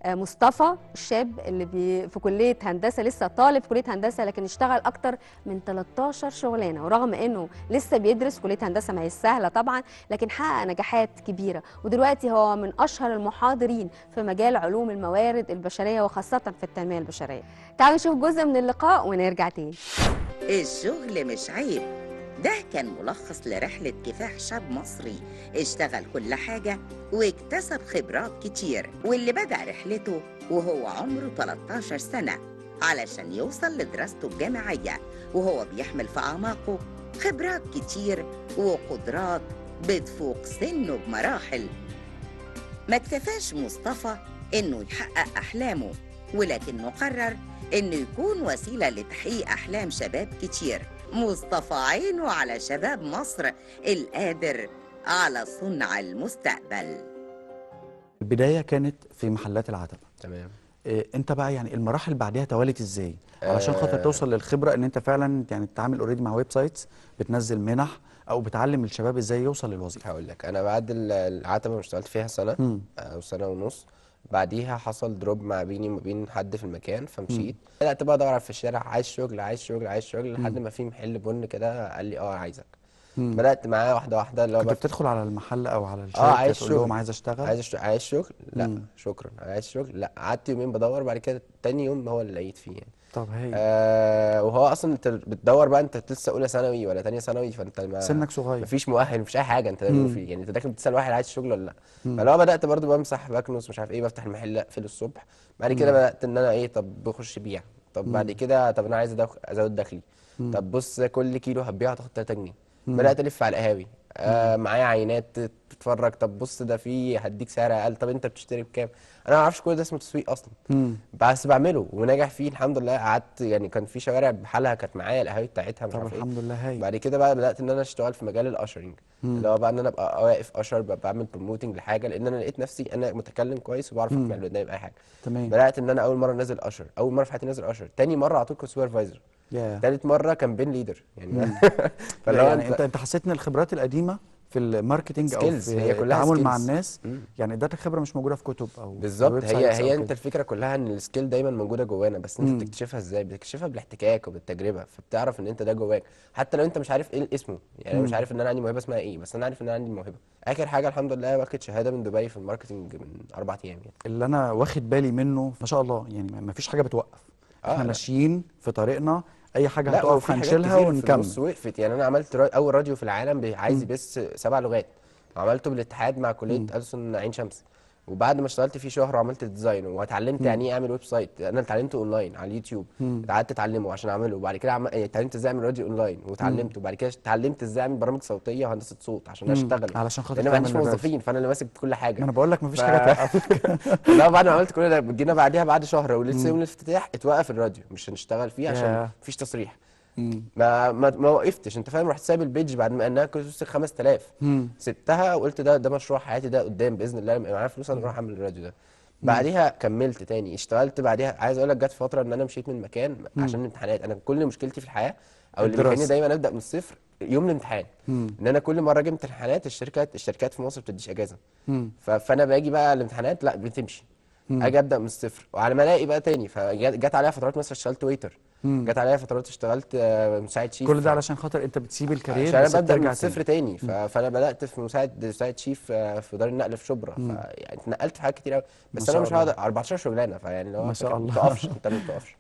مصطفى الشاب اللي في كليه هندسه، لسه طالب في كليه هندسه لكن اشتغل اكتر من 13 شغلانه، ورغم انه لسه بيدرس كليه هندسه ما هي سهله طبعا، لكن حقق نجاحات كبيره، ودلوقتي هو من اشهر المحاضرين في مجال علوم الموارد البشريه وخاصه في التنميه البشريه. تعالوا نشوف جزء من اللقاء ونرجع تاني. الشغل مش عيب، ده كان ملخص لرحلة كفاح شاب مصري اشتغل كل حاجة واكتسب خبرات كتير، واللي بدأ رحلته وهو عمره 13 سنة علشان يوصل لدراسته الجامعية وهو بيحمل في أعماقه خبرات كتير وقدرات بتفوق سنه بمراحل. ما اكتفاش مصطفى إنه يحقق أحلامه، ولكنه قرر إنه يكون وسيلة لتحقيق أحلام شباب كتير. مصطفى عينه على شباب مصر القادر على صنع المستقبل. البداية كانت في محلات العتبة. تمام. انت بقى يعني المراحل بعدها توالت ازاي علشان خاطر توصل للخبرة ان انت فعلا يعني تتعامل اوريدي مع ويب سايتس، بتنزل منح او بتعلم الشباب ازاي يوصل للوظيفة؟ هقول لك، انا بعد العتبة اشتغلت فيها سنة او سنة ونص، بعديها حصل دروب ما بيني وما بين حد في المكان فمشيت. بدأت بقى ادور في الشارع عايز شغل عايز شغل عايز شغل لحد ما في محل بن كده قال لي عايزك. بدأت معاه واحدة واحدة. اللي هو كنت بتدخل على المحل او على الشركة عايز تقول شغل، لهم عايز اشتغل؟ عايز شغل؟ لا شكرا. عايز شغل؟ لا. قعدت يومين بدور، بعد كده تاني يوم هو اللي لقيت فيه يعني. طب هي وهو اصلا انت بتدور بقى، انت لسه اولى ثانوي ولا ثانيه ثانوي، فانت سنك صغير، مفيش مؤهل مفيش اي حاجه انت داخل فيه يعني. انت داخل بتسال واحد عايز شغل ولا لا. فلو بدات برضو بمسح بكنس مش عارف ايه، بفتح المحل اقفل الصبح. بعد كده بدات ان انا طب بخش بيع. طب بعد كده طب انا عايز ازود دخلي. طب بص كل كيلو هتبيعه هتاخد 3 جنيه. بدات الف على القهاوي، معايا عينات تتفرج. طب بص ده في هديك سعر اقل، طب انت بتشتري بكام؟ انا ما اعرفش كل ده اسمه تسويق اصلا. بس بعمله وناجح فيه الحمد لله. قعدت يعني كان في شوارع بحالها كانت معايا القهاوي بتاعتها مش عارف ايه. الحمد لله. هاي بعد كده بقى بدات ان انا اشتغل في مجال الاشرنج، اللي هو بقى ان انا ابقى واقف اشر، بعمل بروموتنج لحاجه، لان انا لقيت نفسي انا متكلم كويس وبعرف اقنع اللي قدامي باي حاجه. تمام. بدات ان انا اول مره نازل اشر، اول مره في حياتي نازل اشر، تاني مره اعطيك سوبرفايزر، تالت مره كان بين ليدر يعني. يعني انت حسيت ان الخبرات القديمه في الماركتنج او في هي كلها التعامل مع الناس يعني ادتك خبره مش موجوده في كتب او بالظبط. هي انت الفكره كلها ان السكيل دايما موجوده جوانا، بس انت بتكتشفها ازاي؟ بتكتشفها بالاحتكاك وبالتجربه، فبتعرف ان انت ده جواك حتى لو انت مش عارف ايه اسمه يعني. انا مش عارف ان انا عندي موهبه اسمها ايه، بس انا عارف ان انا عندي موهبه. اخر حاجه الحمد لله واخد شهاده من دبي في الماركتنج من 4 ايام يعني. اللي انا واخد بالي منه ما شاء الله يعني ما فيش حاجه بتوقف، احنا ماشيين في طريقنا، اي حاجه هتقف هنشيلها ونكمل. في وقفت يعني. انا عملت اول راديو في العالم عايز يبث 7 لغات، عملته بالاتحاد مع كليه ألسن عين شمس. وبعد ما اشتغلت فيه شهر وعملت ديزاين واتعلمت يعني ايه اعمل ويب سايت. انا اتعلمته اونلاين على اليوتيوب، قعدت اتعلمه عشان اعمله. وبعد كده اتعلمت ازاي اعمل راديو اونلاين واتعلمته. وبعد كده اتعلمت ازاي اعمل برامج صوتيه وهندسه صوت عشان اشتغل، علشان خاطر لان ما عنديش موظفين فانا اللي ماسك كل حاجه. انا بقول لك مفيش حاجه توقفك. لا بعد ما عملت كل ده جينا بعديها بعد شهر ولسه يوم الافتتاح اتوقف الراديو مش هنشتغل فيه عشان مفيش تصريح. ما وقفتش انت فاهم. رحت سايب البيج بعد ما انها كنت 5000 سبتها وقلت ده مشروع حياتي ده قدام باذن الله لما معايا فلوس انا اروح اعمل الراديو ده. بعديها كملت تاني اشتغلت. بعديها عايز اقول لك جت فتره ان انا مشيت من المكان عشان الامتحانات. انا كل مشكلتي في الحياه او اللي بيخليني دايما ابدا من الصفر يوم الامتحان ان انا كل مره اجي امتحانات الشركات في مصر بتديش اجازه. فانا باجي بقى الامتحانات لا بتمشي، اجي ابدا من الصفر وعلى ما الاقي بقى تاني. فجت عليها فترات مثلا اشتغلت ويتر جت عليا فترات اشتغلت مساعد شيف. كل ده علشان خاطر انت بتسيب الكارير عشان انا بس ببدا من بترجع الصفر تاني. فانا بدات في مساعد شيف في دار النقل في شبرا. فيعني اتنقلت في حاجات كتير قوي، بس انا مش هقدر 14 شغلانه، فيعني لو ما شاء الله. ما بتقفش انت ما بتقفش.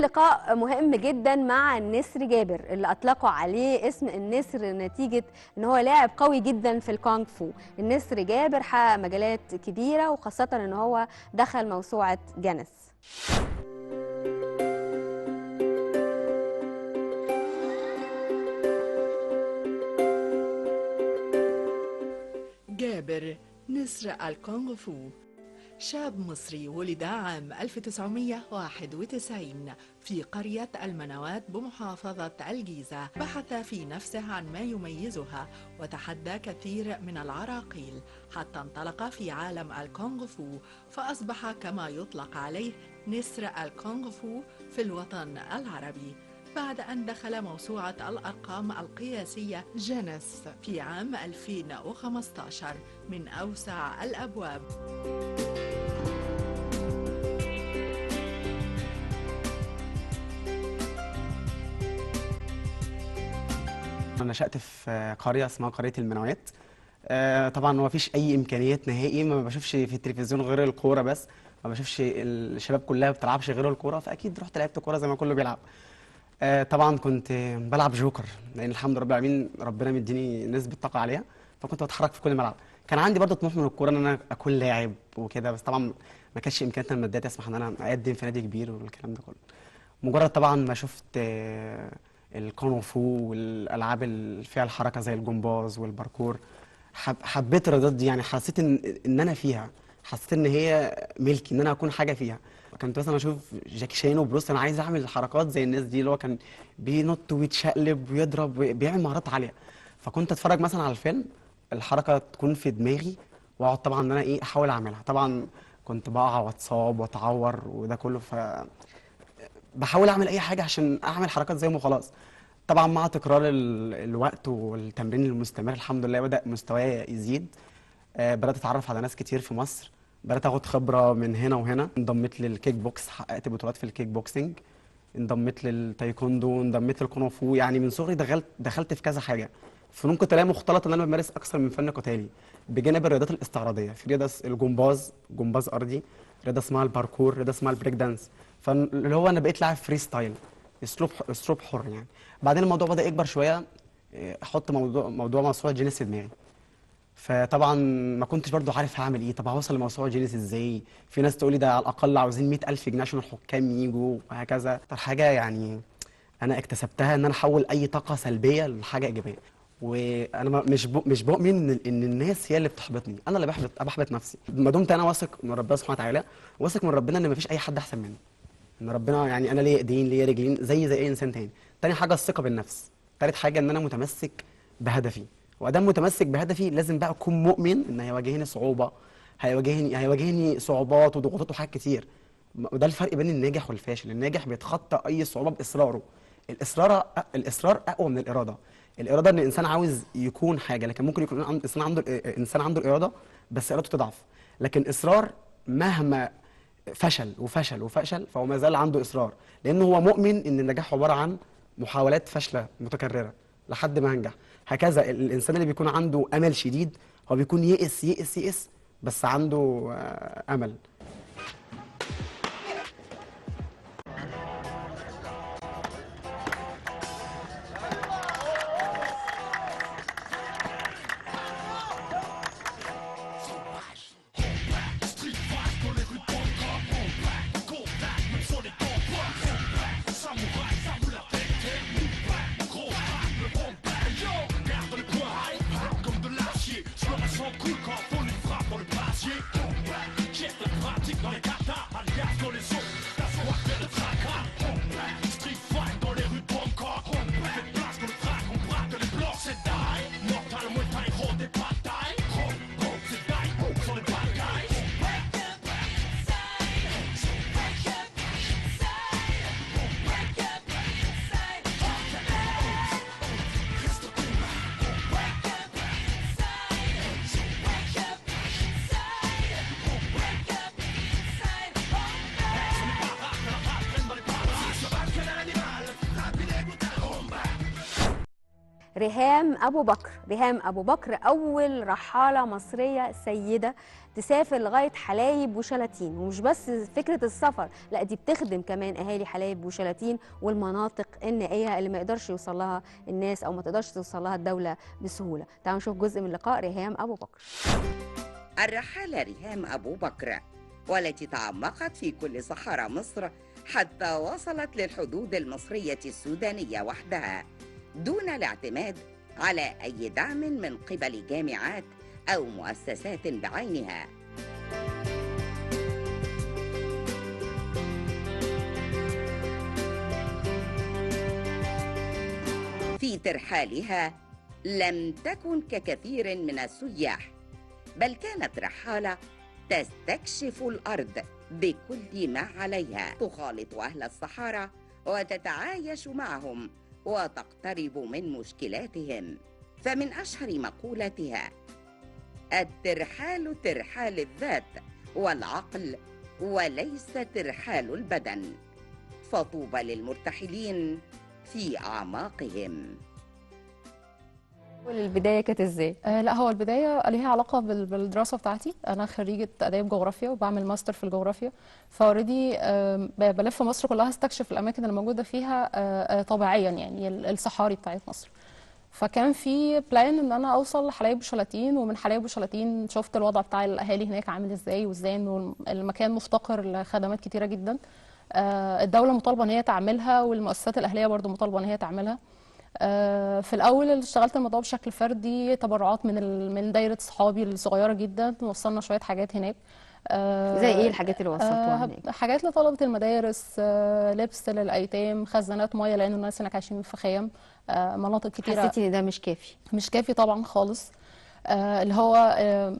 لقاء مهم جدا مع النسر جابر اللي اطلقوا عليه اسم النسر نتيجه ان هو لاعب قوي جدا في الكونغ فو. النسر جابر حقق مجالات كبيره، وخاصه ان هو دخل موسوعه جينيس. جابر نسر الكونغ فو شاب مصري ولد عام 1991 في قرية المنوات بمحافظة الجيزة. بحث في نفسه عن ما يميزها وتحدى كثير من العراقيل حتى انطلق في عالم الكونغ فو، فأصبح كما يطلق عليه نسر الكونغ فو في الوطن العربي بعد أن دخل موسوعة الأرقام القياسية جينيس في عام 2015 من أوسع الأبواب. أنا نشأت في قرية اسمها قرية المنوات. طبعا ما فيش أي إمكانيات نهائي، ما بشوفش في التلفزيون غير الكورة بس، ما بشوفش الشباب كلها ما بتلعبش غير الكورة، فأكيد رحت لعبت كورة زي ما كله بيلعب. طبعا كنت بلعب جوكر، لأن الحمد لله رب العالمين ربنا مديني نسبة طاقة عالية، فكنت بتحرك في كل ملعب. كان عندي برضه طموح من الكورة إن أنا أكون لاعب وكده، بس طبعا ما كانش إمكانياتنا المادية تسمح إن أنا أقدم في نادي كبير والكلام ده كله. مجرد طبعا ما شفت الكونغ فو والالعاب اللي فيها الحركه زي الجمباز والباركور، حبيت الرياضات دي. يعني حسيت ان انا فيها، حسيت ان هي ملكي، ان انا اكون حاجه فيها. كنت مثلا اشوف جاكي شان وبروس، انا عايز اعمل حركات زي الناس دي، اللي هو كان بينط ويتشقلب ويضرب وبيعمل مهارات عاليه. فكنت اتفرج مثلا على الفيلم، الحركه تكون في دماغي، واقعد طبعا ان انا احاول اعملها. طبعا كنت بقع واتصاب واتعور وده كله، بحاول اعمل اي حاجه عشان اعمل حركات زيهم وخلاص. طبعا مع تكرار الوقت والتمرين المستمر الحمد لله بدا مستواي يزيد. بدات اتعرف على ناس كتير في مصر، بدات اخد خبره من هنا وهنا. انضميت للكيك بوكس، حققت بطولات في الكيك بوكسنج، انضميت للتايكوندو، انضميت للكونغ فو. يعني من صغري دخلت في كذا حاجه، فنون قتاليه مختلطه، ان انا بمارس اكثر من فن قتالي بجانب الرياضات الاستعراضيه. في رياضه الجمباز، جمباز ارضي، رياضه اسمها الباركور، رياضه اسمها البريك دانس. فاللي هو انا بقيت لاعب فري ستايل، اسلوب حر يعني. بعدين الموضوع بدا يكبر شويه، احط موضوع موسوعه جينيس في دماغي. فطبعا ما كنتش برضو عارف هعمل ايه، طب هوصل لموسوعه جينيس ازاي؟ في ناس تقول لي ده على الاقل عاوزين 100,000 جنيه عشان الحكام يجوا وهكذا. اكتر حاجه يعني انا اكتسبتها ان انا احول اي طاقه سلبيه لحاجه ايجابيه. وانا مش بؤمن ان الناس هي اللي بتحبطني، انا اللي بحبط نفسي. ما دمت انا واثق من ربنا سبحانه وتعالى، واثق من ربنا ان ما فيش اي حد احسن مني، ان ربنا يعني انا ليا ايدين ليا رجلين زي اي انسان تاني. تاني حاجه الثقه بالنفس. تالت حاجه ان انا متمسك بهدفي، وادام متمسك بهدفي لازم بقى اكون مؤمن ان هيواجهني صعوبه، هيواجهني صعوبات وضغوطات وحاجات كتير. وده الفرق بين الناجح والفاشل. الناجح بيتخطى اي صعوبه باصراره. الاصرار اقوى من الاراده. الاراده ان الانسان عاوز يكون حاجه، لكن ممكن يكون انسان عنده الاراده بس ارادته تضعف. لكن اصرار مهما فشل فهو ما زال عنده اصرار، لانه هو مؤمن ان النجاح عباره عن محاولات فاشله متكرره لحد ما انجح. هكذا الانسان اللي بيكون عنده امل شديد هو بيكون يئس بس عنده امل. sang coule quand on lui frappe dans le brasier. Chef la pratique dans les katas, alias dans les eaux. La soif fait le tracas. Street fight dans les rues de Bangkok. Fait place dans le track, on braque les blocs, c'est die. Mortal Muay Thai, ro des batailles. Ro, c'est die, sur les bad guys. ريهام أبو بكر. ريهام أبو بكر أول رحالة مصرية سيدة تسافر لغاية حلايب وشلاتين، ومش بس فكرة السفر، لا دي بتخدم كمان أهالي حلايب وشلاتين والمناطق النائية اللي ما يقدرش يوصل لها الناس أو ما تقدرش توصل لها الدولة بسهولة. تعالوا نشوف جزء من لقاء ريهام أبو بكر. الرحالة ريهام أبو بكر والتي تعمقت في كل صحراء مصر حتى وصلت للحدود المصرية السودانية وحدها دون الاعتماد على أي دعم من قبل جامعات أو مؤسسات بعينها. في ترحالها لم تكن ككثير من السياح، بل كانت رحالة تستكشف الأرض بكل ما عليها، تخالط أهل الصحارى وتتعايش معهم وتقترب من مشكلاتهم. فمن أشهر مقولاتها: الترحال ترحال الذات والعقل وليس ترحال البدن، فطوبى للمرتحلين في أعماقهم. والبداية كانت ازاي؟ لا هو البداية ليها علاقة بالدراسة بتاعتي. أنا خريجة آداب جغرافيا وبعمل ماستر في الجغرافيا، فاوريدي بلف مصر كلها استكشف الأماكن اللي موجودة فيها طبيعيا، يعني الصحاري بتاعت مصر. فكان في بلان ان انا اوصل لحلايب وشلاتين، ومن حلايب وشلاتين شفت الوضع بتاع الاهالي هناك عامل ازاي، وازاي انه المكان مفتقر لخدمات كتيره جدا. الدوله مطالبه ان هي تعملها، والمؤسسات الاهليه برضو مطالبه ان هي تعملها. في الاول اشتغلت الموضوع بشكل فردي، تبرعات من دايره صحابي الصغيره جدا، وصلنا شويه حاجات هناك. زي ايه الحاجات اللي وصلتوها هناك؟ حاجات لطلبه المدارس، لبس للايتام، خزانات ميه لان الناس هناك عايشين في خيام، مناطق كتيره. حسيتي ان ده مش كافي؟ مش كافي طبعا خالص. اللي هو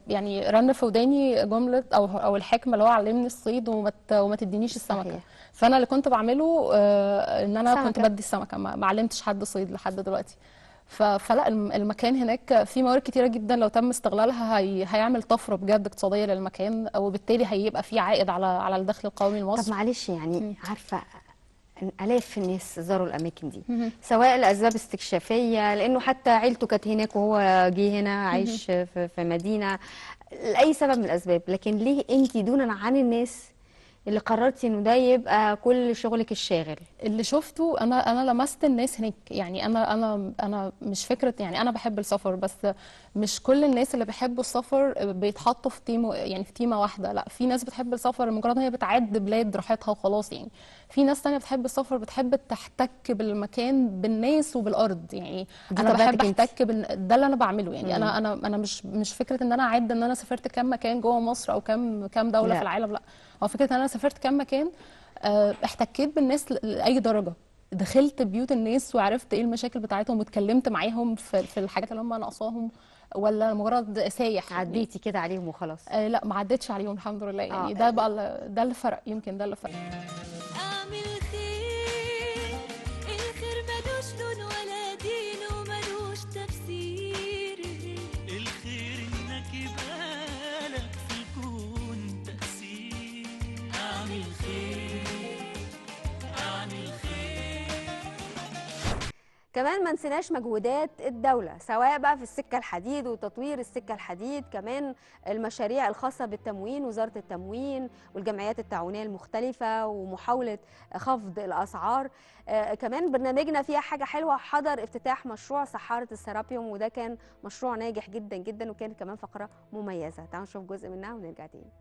يعني رن في وداني جمله او الحكمه اللي هو علمني الصيد وما تدينيش السمكه. صحيح. فانا اللي كنت بعمله ان انا سمكة. كنت بدي السمكه، ما علمتش حد صيد لحد دلوقتي. فلا المكان هناك فيه موارد كتيره جدا، لو تم استغلالها هيعمل طفره بجد اقتصاديه للمكان، وبالتالي هيبقى فيه عائد على الدخل القومي لمصر. طب معلش يعني عارفه آلاف الناس زاروا الأماكن دي، سواء لأسباب استكشافية، لأنه حتى عيلته كانت هناك وهو جه هنا عايش في مدينة، لأي سبب من الأسباب. لكن ليه أنت دونا عن الناس اللي قررتي إنه ده يبقى كل شغلك الشاغل؟ اللي شفته أنا لمست الناس هناك. يعني أنا مش فكرة، يعني أنا بحب السفر، بس مش كل الناس اللي بيحبوا السفر بيتحطوا في تيمة، يعني في تيمة واحدة. لا، في ناس بتحب السفر مجرد هي بتعد بلاد راحتها وخلاص. يعني في ناس تانية بتحب السفر، بتحب تحتك بالمكان، بالناس وبالارض. يعني انا بحب احتك ده اللي انا بعمله. يعني انا مش فكره ان انا اعد ان انا سافرت كام مكان جوه مصر او كام دوله في العالم. لا، هو فكره ان انا سافرت كام مكان، احتكيت بالناس لاي درجه، دخلت بيوت الناس وعرفت ايه المشاكل بتاعتهم، واتكلمت معاهم في الحاجات اللي هم ناقصاهم، ولا مجرد سايح عديتي كده عليهم وخلاص؟ لا، ما عدتش عليهم الحمد لله. يعني ده بقى ده اللي فرق، يمكن ده اللي فرق. اعمل خير، الخير ملوش لون ولا دين وملوش تفسير. الخير انك يبقى لك في الكون تأثير. اعمل خير، اعمل خير. كمان ما نسيناش مجهودات الدولة، سواء بقى في السكة الحديد وتطوير السكة الحديد، كمان المشاريع الخاصة بالتموين، وزارة التموين والجمعيات التعاونية المختلفة، ومحاولة خفض الأسعار. كمان برنامجنا فيها حاجة حلوة، حضر افتتاح مشروع سحارة السرابيوم، وده كان مشروع ناجح جدا جدا، وكان كمان فقرة مميزة. تعالوا نشوف جزء منها ونرجع تاني.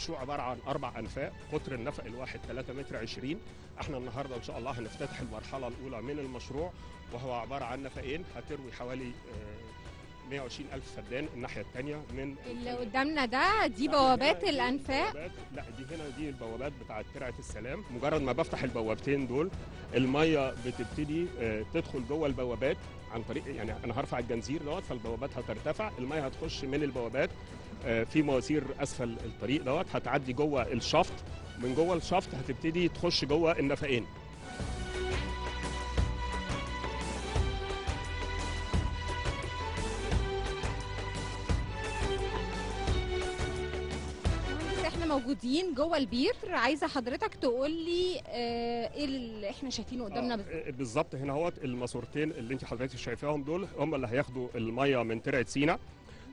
المشروع عباره عن 4 انفاق، قطر النفق الواحد 3 متر 20. احنا النهارده ان شاء الله هنفتتح المرحله الاولى من المشروع، وهو عباره عن نفقين هتروي حوالي 120,000 فدان. الناحيه الثانيه من اللي قدامنا ده دي بوابات الانفاق. لا دي هنا دي البوابات بتاعه ترعه السلام. مجرد ما بفتح البوابتين دول الميه بتبتدي تدخل جوه البوابات عن طريق، يعني انا هرفع الجنزير دوت فالبوابات هترتفع، الميه هتخش من البوابات في مواسير اسفل الطريق دوت هتعدي جوه الشفط، من جوه الشفط هتبتدي تخش جوه النفقين. احنا موجودين جوه البير، عايزه حضرتك تقول لي ايه اللي احنا شايفينه قدامنا بالظبط. بالظبط هنا اهوت الماسورتين اللي انت حضرتك شايفاهم دول هم اللي هياخدوا الميه من ترعه سينا،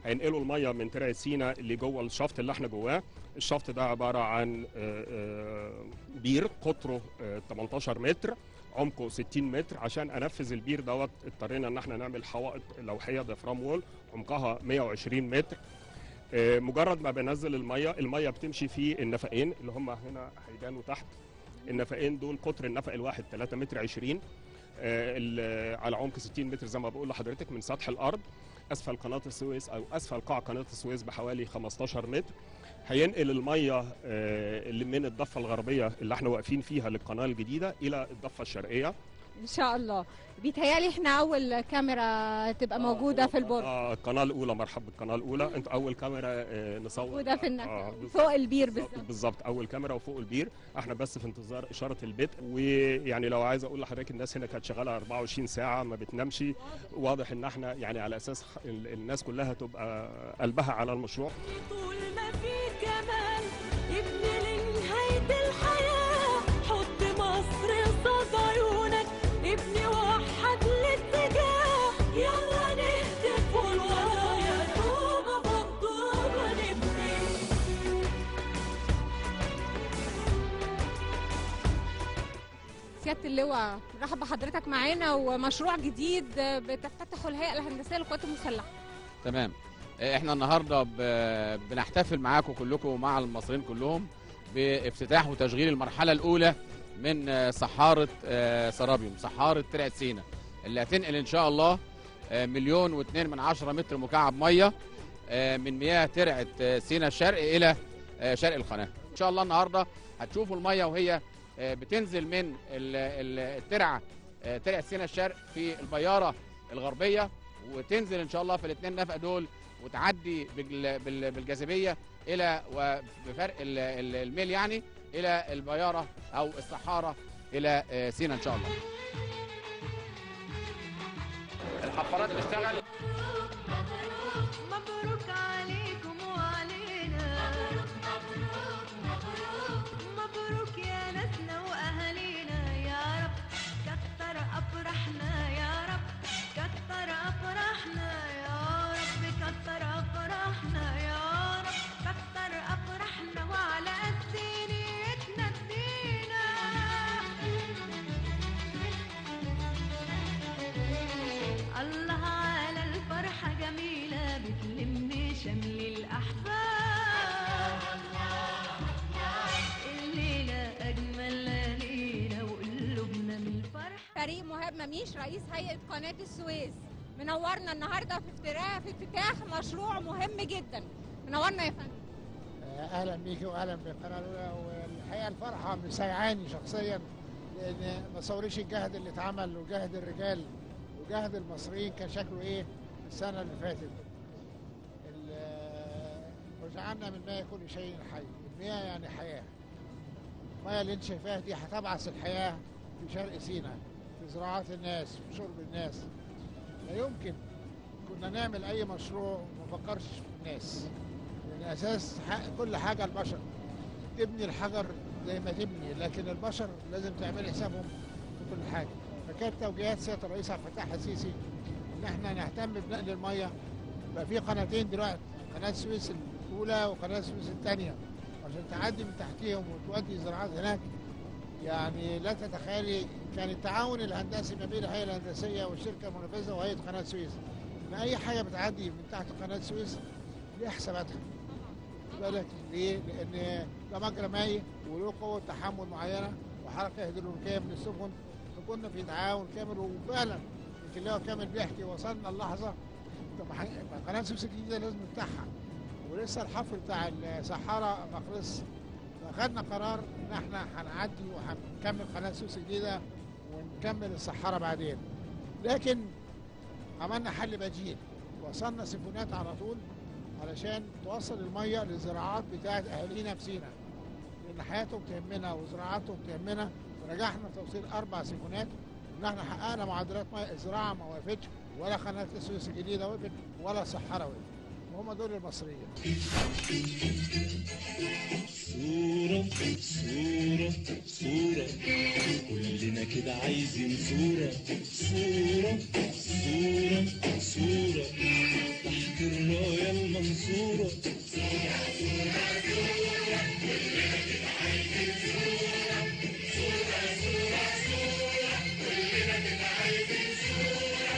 هينقلوا الميه من ترعه سينا اللي جوه الشفط اللي احنا جواه. الشفط ده عباره عن بير قطره 18 متر عمقه 60 متر. عشان انفذ البير دوت اضطرينا ان احنا نعمل حوائط لوحيه ديافرام وول عمقها 120 متر. مجرد ما بنزل الميه بتمشي في النفقين اللي هم هنا هيبانوا تحت. النفقين دول قطر النفق الواحد 3 متر 20 على عمق 60 متر زي ما بقول لحضرتك من سطح الارض. اسفل قناه السويس او اسفل قاع قناه السويس بحوالي 15 متر. هينقل الميه اللي من الضفه الغربيه اللي احنا واقفين فيها للقناه الجديده الى الضفه الشرقيه ان شاء الله. بيتهيألي احنا اول كاميرا تبقى موجوده في البرج. القناه الاولى. مرحبا بالقناه الاولى. انت اول كاميرا نصور موجوده في فوق البير بالظبط اول كاميرا وفوق البير. احنا بس في انتظار اشاره البدء. ويعني لو عايز اقول لحضرتك الناس هنا كانت شغاله 24 ساعه ما بتنامش. واضح ان احنا يعني على اساس الناس كلها تبقى قلبها على المشروع. طول ما في جمال ابني لنهايه الحياه، حط مصر قصاد عيونك ابني وحد الاتجاه، يلا نهتف والورايا طوبة بطوبة نبني. سيادة اللواء مرحبا بحضرتك معانا، ومشروع جديد بتفتتحه الهيئة الهندسية للقوات المسلحة. تمام. احنا النهارده بنحتفل معاكم كلكم ومع المصريين كلهم بافتتاح وتشغيل المرحلة الأولى من صحارة سرابيوم، صحارة ترعة سينا اللي هتنقل إن شاء الله 1.2 متر مكعب مية من مياه ترعة سينا الشرق إلى شرق القناة. إن شاء الله النهاردة هتشوفوا المية وهي بتنزل من الترعة ترعة سينا الشرق في البيارة الغربية، وتنزل إن شاء الله في الاثنين نفق دول وتعدي بالجاذبية إلى وبفرق الميل يعني إلى البيارة أو الصحارة إلى سينا إن شاء الله. الحفارات تشتغل. مبروك عليكم وعلينا، مبروك يا ناسنا وأهالينا، يا رب كتر أفرحنا، يا رب كتر أفرحنا، يا رب كتر أفرحنا، يا رب كتر أفرحنا، وعلى قد نيتنا ادينا. الله على الفرحة جميلة بتلم شمل الأحباب، الليلة أجمل ليلة وقلوبنا من الفرح. فريق مهاب مميش رئيس هيئة قناة السويس منورنا النهارده في افتتاح مشروع مهم جدا. منورنا يا فندم. اهلا بيكي واهلا بالقناه الاولى. والحقيقه الفرحه مسيعاني شخصيا، لان ما تصوريش الجهد اللي اتعمل وجهد الرجال وجهد المصريين كان شكله ايه السنه اللي فاتت. وجعلنا من الماء كل شيء حي. المياه يعني حياه. المياه اللي انت شايفاها دي هتبعث الحياه في شرق سيناء، في زراعات الناس، في شرب الناس. لا يمكن كنا نعمل اي مشروع وما نفكرش في الناس، لان اساس كل حاجه البشر. تبني الحجر زي ما تبني، لكن البشر لازم تعمل حسابهم في كل حاجه. فكانت توجيهات سياده الرئيس عبد الفتاح السيسي ان احنا نهتم بنقل الميه. بقى في قناتين دلوقتي، قناه السويس الاولى وقناه السويس الثانيه، عشان تعدي من تحتيهم وتودي زراعات هناك. يعني لا تتخيلي كان التعاون الهندسي ما بين الهيئه الهندسيه والشركه المنفذه وهيئه قناه السويس، ان اي حاجه بتعدي من تحت قناه السويس ليها حساباتها. بالك ليه؟ لان ده مجرى مائي وله قوه تحمل معينه وحركه هيدروليكيه من السفن، فكنا في تعاون كامل وفعلا يمكن لو كامل بيحكي وصلنا اللحظه قناه السويس الجديده لازم نفتحها، ولسه الحفر بتاع الصحارى ما خلصش، فاخدنا قرار ان احنا هنعدي وهنكمل قناه السويس الجديده ونكمل الصحارى بعدين. لكن عملنا حل بديل، وصلنا سيفونات على طول علشان توصل الميه للزراعات بتاعت اهالينا في سينا، لان حياتهم تهمنا وزراعاتهم تهمنا، ونجحنا في توصيل 4 سيفونات، وان احنا حققنا معدلات ميه. الزراعه ما وقفتش، ولا قناه السويس الجديده وقفت، ولا الصحارى وقفت، وهم دول المصريين. صورة صورة صورة كلنا كده عايزين صورة صورة صورة صورة تحت الراية المنصورة صورة صورة صورة كلنا كده عايزين صورة صورة صورة صورة كلنا كده عايزين صورة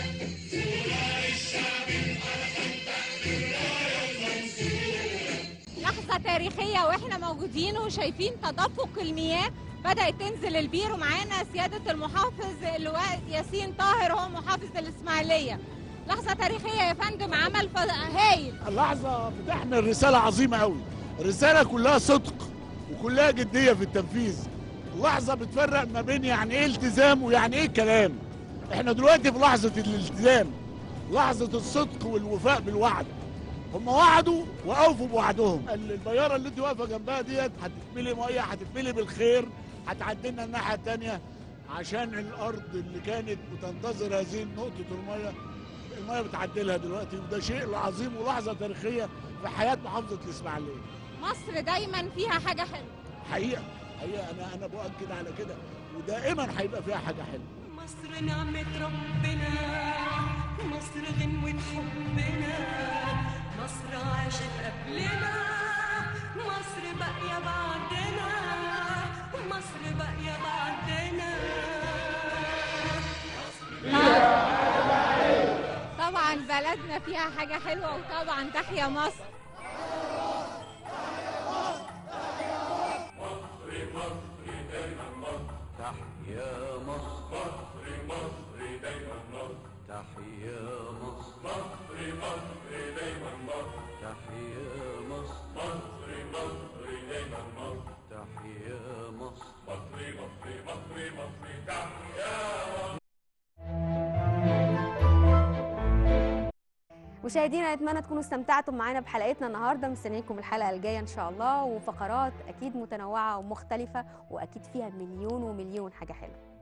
صورة للشعب الأرحم تحت الراية المنصورة. لحظة تاريخية واحنا موجودين وشايفين تدفق المياه، بدأت تنزل البير، ومعانا سيادة المحافظ اللواء ياسين طاهر هو محافظ الإسماعيلية. لحظة تاريخية يا فندم، عمل هايل. اللحظة بتحمل رسالة عظيمة قوي، رسالة كلها صدق وكلها جدية في التنفيذ. اللحظة بتفرق ما بين يعني ايه التزام ويعني ايه كلام. احنا دلوقتي في لحظة الالتزام، لحظة الصدق والوفاء بالوعد. هم وعدوا واوفوا بوعدهم. البياره اللي انت واقفه جنبها ديت هتتملي ميه، هتتملي بالخير، هتعدي لنا الناحيه الثانيه عشان الارض اللي كانت بتنتظر هذه نقطه الميه بتعدي لها دلوقتي، وده شيء عظيم ولحظه تاريخيه في حياه محافظه الاسماعيليه. مصر دايما فيها حاجه حلوه. حقيقه انا بؤكد على كده، ودائما هيبقى فيها حاجه حلوه. مصر نعمة ربنا، مصر غنوة حبنا، مصر عاشت قبلنا، مصر باقية بعدنا، مصر باقية بعدنا. طبعا بلدنا فيها حاجة حلوة، وطبعا تحيا مصر. تحيا مصر، مصر دايما مصر، تحيا مصر، مصر دايما مصر، تحيا مصر، مصر دايما مصر، تحيا مصر، مصر تحيا مصر. مشاهدينا نتمنى تكونوا استمتعتم معانا بحلقتنا النهارده، مستنيينكم الحلقه الجايه ان شاء الله، وفقرات اكيد متنوعه ومختلفه، واكيد فيها مليون ومليون حاجه حلوه.